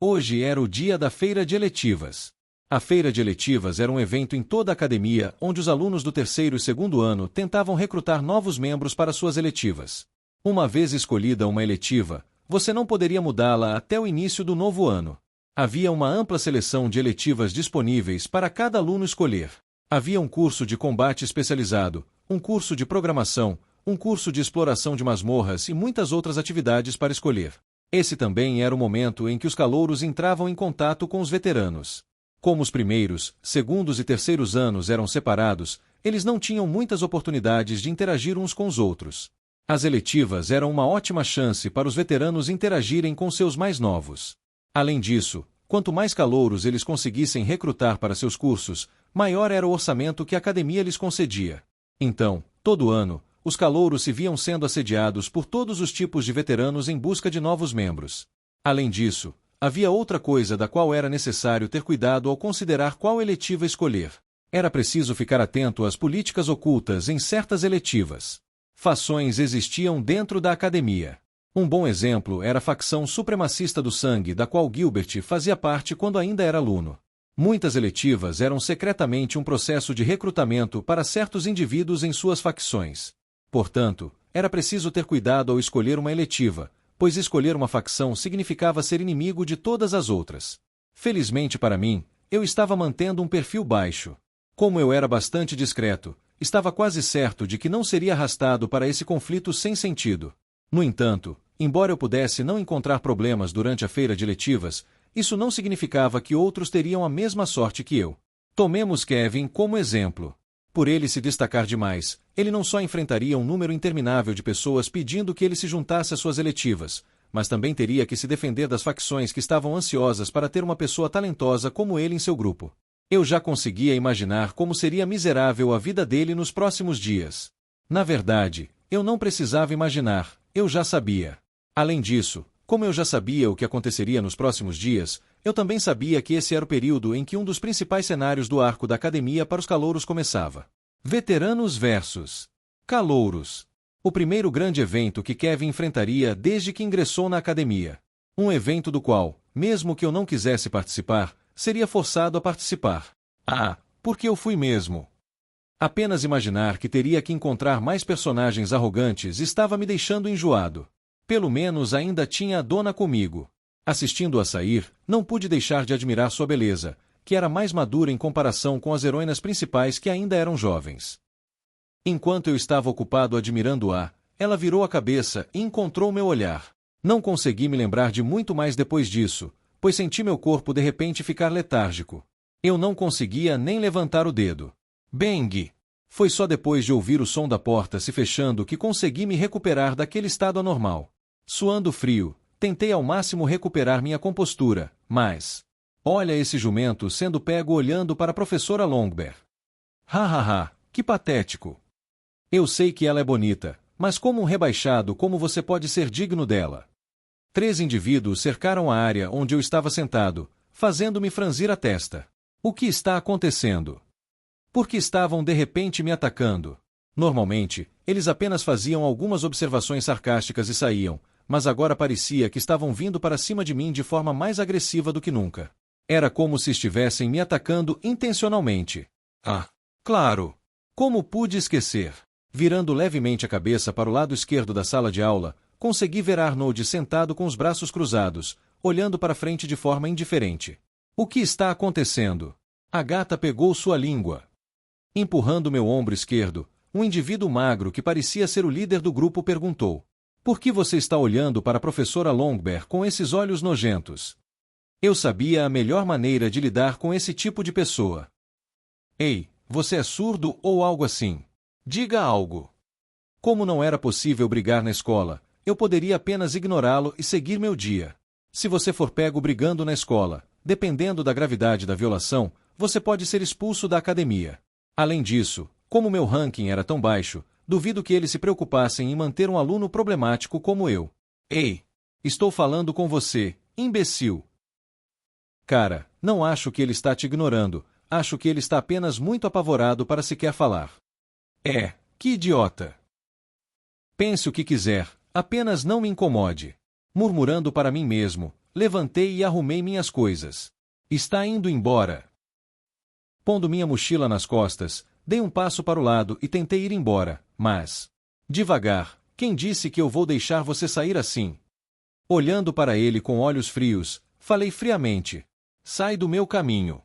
S1: Hoje era o dia da feira de eletivas. A feira de eletivas era um evento em toda a academia onde os alunos do terceiro e segundo ano tentavam recrutar novos membros para suas eletivas. Uma vez escolhida uma eletiva, você não poderia mudá-la até o início do novo ano. Havia uma ampla seleção de eletivas disponíveis para cada aluno escolher. Havia um curso de combate especializado, um curso de programação, um curso de exploração de masmorras e muitas outras atividades para escolher. Esse também era o momento em que os calouros entravam em contato com os veteranos. Como os primeiros, segundos e terceiros anos eram separados, eles não tinham muitas oportunidades de interagir uns com os outros. As eletivas eram uma ótima chance para os veteranos interagirem com seus mais novos. Além disso, quanto mais calouros eles conseguissem recrutar para seus cursos, maior era o orçamento que a academia lhes concedia. Então, todo ano, os calouros se viam sendo assediados por todos os tipos de veteranos em busca de novos membros. Além disso, havia outra coisa da qual era necessário ter cuidado ao considerar qual eletiva escolher. Era preciso ficar atento às políticas ocultas em certas eletivas. Fações existiam dentro da academia. Um bom exemplo era a facção supremacista do sangue da qual Gilbert fazia parte quando ainda era aluno. Muitas eletivas eram secretamente um processo de recrutamento para certos indivíduos em suas facções. Portanto, era preciso ter cuidado ao escolher uma eletiva, pois escolher uma facção significava ser inimigo de todas as outras. Felizmente para mim, eu estava mantendo um perfil baixo. Como eu era bastante discreto, estava quase certo de que não seria arrastado para esse conflito sem sentido. No entanto, embora eu pudesse não encontrar problemas durante a feira de eletivas, isso não significava que outros teriam a mesma sorte que eu. Tomemos Kevin como exemplo. Por ele se destacar demais, ele não só enfrentaria um número interminável de pessoas pedindo que ele se juntasse às suas eletivas, mas também teria que se defender das facções que estavam ansiosas para ter uma pessoa talentosa como ele em seu grupo. Eu já conseguia imaginar como seria miserável a vida dele nos próximos dias. Na verdade, eu não precisava imaginar, eu já sabia. Além disso, como eu já sabia o que aconteceria nos próximos dias, eu também sabia que esse era o período em que um dos principais cenários do arco da academia para os calouros começava. Veteranos versus calouros. O primeiro grande evento que Kevin enfrentaria desde que ingressou na academia. Um evento do qual, mesmo que eu não quisesse participar, seria forçado a participar. Porque eu fui mesmo. Apenas imaginar que teria que encontrar mais personagens arrogantes estava me deixando enjoado. Pelo menos ainda tinha a Dona comigo. Assistindo-a sair, não pude deixar de admirar sua beleza, que era mais madura em comparação com as heroínas principais que ainda eram jovens. Enquanto eu estava ocupado admirando-a, ela virou a cabeça e encontrou meu olhar. Não consegui me lembrar de muito mais depois disso, pois senti meu corpo de repente ficar letárgico. Eu não conseguia nem levantar o dedo. Bang! Foi só depois de ouvir o som da porta se fechando que consegui me recuperar daquele estado anormal. Suando frio, tentei ao máximo recuperar minha compostura, mas... Olha esse jumento sendo pego olhando para a professora Longbear. Que patético. Eu sei que ela é bonita, mas como um rebaixado, como você pode ser digno dela? 3 indivíduos cercaram a área onde eu estava sentado, fazendo-me franzir a testa. O que está acontecendo? Por que estavam de repente me atacando? Normalmente, eles apenas faziam algumas observações sarcásticas e saíam, mas agora parecia que estavam vindo para cima de mim de forma mais agressiva do que nunca. Era como se estivessem me atacando intencionalmente. Claro! Como pude esquecer? Virando levemente a cabeça para o lado esquerdo da sala de aula, consegui ver Arnold sentado com os braços cruzados, olhando para frente de forma indiferente. O que está acontecendo? A gata pegou sua língua. Empurrando meu ombro esquerdo, um indivíduo magro que parecia ser o líder do grupo perguntou: Por que você está olhando para a professora Longbear com esses olhos nojentos? Eu sabia a melhor maneira de lidar com esse tipo de pessoa. Ei, você é surdo ou algo assim? Diga algo. Como não era possível brigar na escola, eu poderia apenas ignorá-lo e seguir meu dia. Se você for pego brigando na escola, dependendo da gravidade da violação, você pode ser expulso da academia. Além disso, como meu ranking era tão baixo, duvido que eles se preocupassem em manter um aluno problemático como eu. Ei, estou falando com você, imbecil. Cara, não acho que ele está te ignorando, acho que ele está apenas muito apavorado para sequer falar. Que idiota. Pense o que quiser, apenas não me incomode. Murmurando para mim mesmo, levantei e arrumei minhas coisas. Está indo embora. Pondo minha mochila nas costas, dei um passo para o lado e tentei ir embora, mas... Devagar, quem disse que eu vou deixar você sair assim? Olhando para ele com olhos frios, falei friamente: Sai do meu caminho.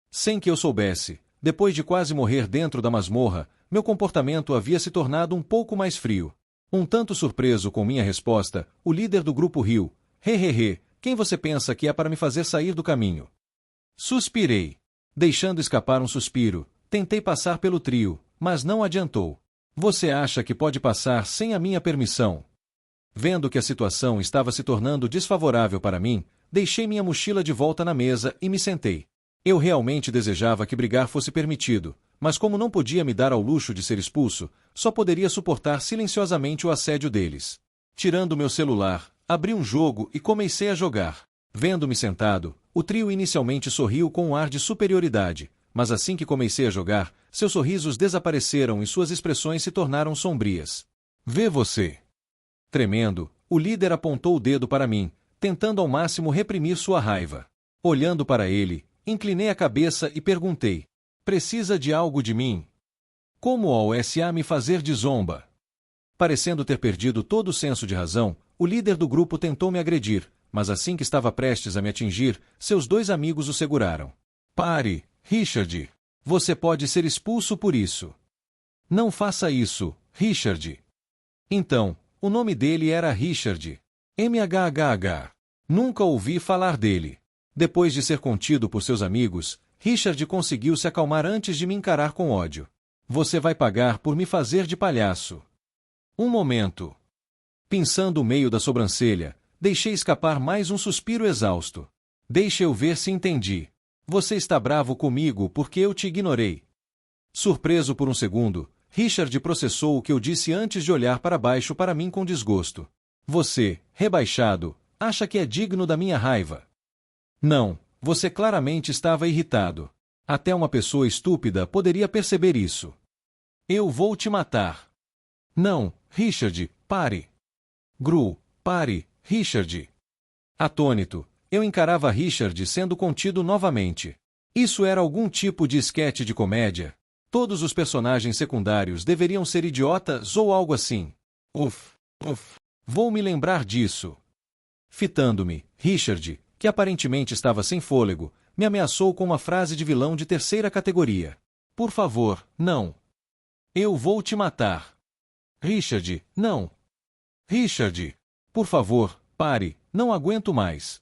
S1: Sem que eu soubesse, depois de quase morrer dentro da masmorra, meu comportamento havia se tornado um pouco mais frio. Um tanto surpreso com minha resposta, o líder do grupo riu. Quem você pensa que é para me fazer sair do caminho? Suspirei. Deixando escapar um suspiro, tentei passar pelo trio, mas não adiantou. Você acha que pode passar sem a minha permissão? Vendo que a situação estava se tornando desfavorável para mim, deixei minha mochila de volta na mesa e me sentei. Eu realmente desejava que brigar fosse permitido, mas como não podia me dar ao luxo de ser expulso, só poderia suportar silenciosamente o assédio deles. Tirando meu celular, abri um jogo e comecei a jogar. Vendo-me sentado, o trio inicialmente sorriu com um ar de superioridade, mas assim que comecei a jogar, seus sorrisos desapareceram e suas expressões se tornaram sombrias. Vê você. Tremendo, o líder apontou o dedo para mim, tentando ao máximo reprimir sua raiva. Olhando para ele, inclinei a cabeça e perguntei: Precisa de algo de mim? Como ousa me fazer de zomba? Parecendo ter perdido todo o senso de razão, o líder do grupo tentou me agredir, mas assim que estava prestes a me atingir, seus dois amigos o seguraram. Pare, Richard. Você pode ser expulso por isso. Não faça isso, Richard. Então, o nome dele era Richard. MHHH. Nunca ouvi falar dele. Depois de ser contido por seus amigos, Richard conseguiu se acalmar antes de me encarar com ódio. Você vai pagar por me fazer de palhaço. Um momento. Pinçando o meio da sobrancelha, deixei escapar mais um suspiro exausto. Deixa eu ver se entendi. Você está bravo comigo porque eu te ignorei. Surpreso por um segundo, Richard processou o que eu disse antes de olhar para baixo para mim com desgosto. Você, rebaixado, acha que é digno da minha raiva? Não, você claramente estava irritado. Até uma pessoa estúpida poderia perceber isso. Eu vou te matar. Não, Richard, pare. Gru, pare, Richard. Atônito, eu encarava Richard sendo contido novamente. Isso era algum tipo de esquete de comédia? Todos os personagens secundários deveriam ser idiotas ou algo assim. Vou me lembrar disso. Fitando-me, Richard, que aparentemente estava sem fôlego, me ameaçou com uma frase de vilão de terceira categoria. Por favor, não. Eu vou te matar. Richard, não. Richard, por favor, pare, não aguento mais.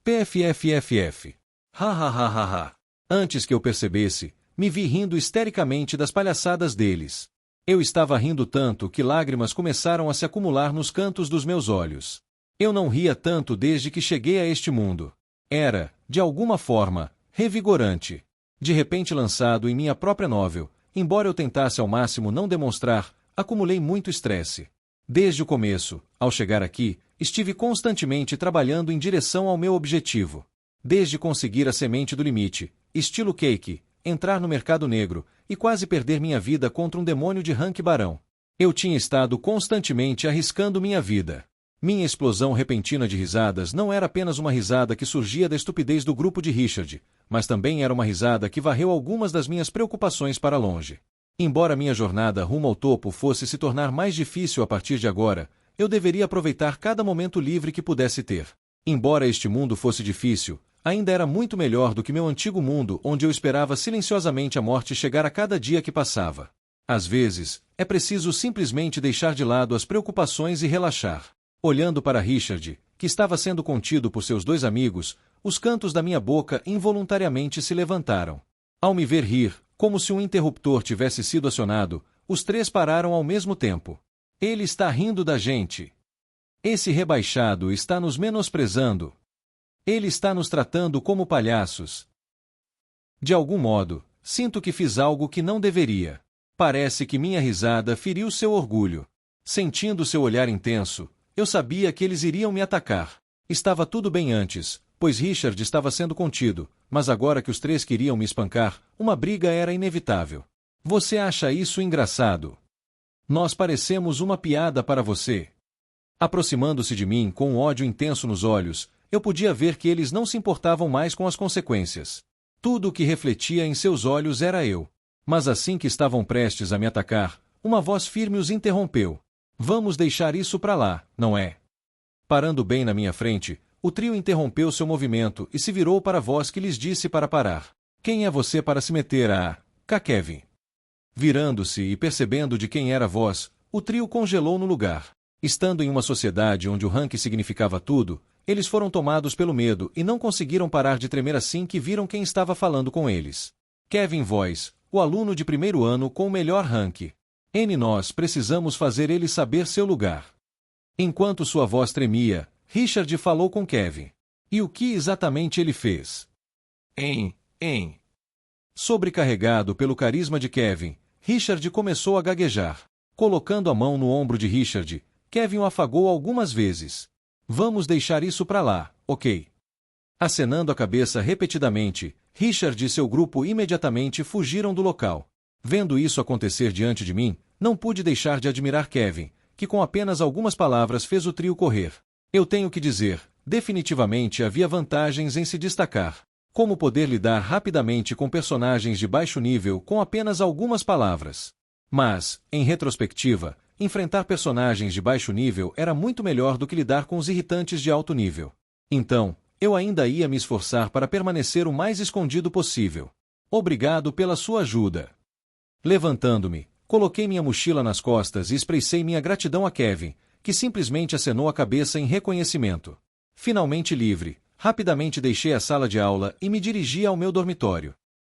S1: PFFFF. Ha. Antes que eu percebesse, me vi rindo histericamente das palhaçadas deles. Eu estava rindo tanto que lágrimas começaram a se acumular nos cantos dos meus olhos. Eu não ria tanto desde que cheguei a este mundo. Era, de alguma forma, revigorante. De repente lançado em minha própria novel, embora eu tentasse ao máximo não demonstrar, acumulei muito estresse. Desde o começo, ao chegar aqui, estive constantemente trabalhando em direção ao meu objetivo. Desde conseguir a semente do limite, estilo Cake, entrar no mercado negro, e quase perder minha vida contra um demônio de rank barão. Eu tinha estado constantemente arriscando minha vida. Minha explosão repentina de risadas não era apenas uma risada que surgia da estupidez do grupo de Richard, mas também era uma risada que varreu algumas das minhas preocupações para longe. Embora minha jornada rumo ao topo fosse se tornar mais difícil a partir de agora, eu deveria aproveitar cada momento livre que pudesse ter. Embora este mundo fosse difícil, Ainda era muito melhor do que meu antigo mundo, onde eu esperava silenciosamente a morte chegar a cada dia que passava. Às vezes, é preciso simplesmente deixar de lado as preocupações e relaxar. Olhando para Richard, que estava sendo contido por seus dois amigos, os cantos da minha boca involuntariamente se levantaram. Ao me ver rir, como se um interruptor tivesse sido acionado, os três pararam ao mesmo tempo. Ele está rindo da gente. Esse rebaixado está nos menosprezando. Ele está nos tratando como palhaços. De algum modo, sinto que fiz algo que não deveria. Parece que minha risada feriu seu orgulho. Sentindo seu olhar intenso, eu sabia que eles iriam me atacar. Estava tudo bem antes, pois Richard estava sendo contido, mas agora que os três queriam me espancar, uma briga era inevitável. Você acha isso engraçado? Nós parecemos uma piada para você. Aproximando-se de mim com um ódio intenso nos olhos, eu podia ver que eles não se importavam mais com as consequências. Tudo o que refletia em seus olhos era eu. Mas assim que estavam prestes a me atacar, uma voz firme os interrompeu. Vamos deixar isso pra lá, não é? Parando bem na minha frente, o trio interrompeu seu movimento e se virou para a voz que lhes disse para parar. Quem é você para se meter a... Kevin? Virando-se e percebendo de quem era a voz, o trio congelou no lugar. Estando em uma sociedade onde o rank significava tudo, eles foram tomados pelo medo e não conseguiram parar de tremer assim que viram quem estava falando com eles. Kevin Voice, o aluno de primeiro ano com o melhor rank. Nós precisamos fazer ele saber seu lugar. Enquanto sua voz tremia, Richard falou com Kevin. E o que exatamente ele fez? Sobrecarregado pelo carisma de Kevin, Richard começou a gaguejar. Colocando a mão no ombro de Richard, Kevin o afagou algumas vezes. Vamos deixar isso pra lá, ok? Acenando a cabeça repetidamente, Richard e seu grupo imediatamente fugiram do local. Vendo isso acontecer diante de mim, não pude deixar de admirar Kevin, que com apenas algumas palavras fez o trio correr. Eu tenho que dizer, definitivamente havia vantagens em se destacar. Como poder lidar rapidamente com personagens de baixo nível com apenas algumas palavras. Mas, em retrospectiva, enfrentar personagens de baixo nível era muito melhor do que lidar com os irritantes de alto nível. Então, eu ainda ia me esforçar para permanecer o mais escondido possível. Obrigado pela sua ajuda. Levantando-me, coloquei minha mochila nas costas e expressei minha gratidão a Kevin, que simplesmente acenou a cabeça em reconhecimento. Finalmente livre, rapidamente deixei a sala de aula e me dirigi ao meu dormitório.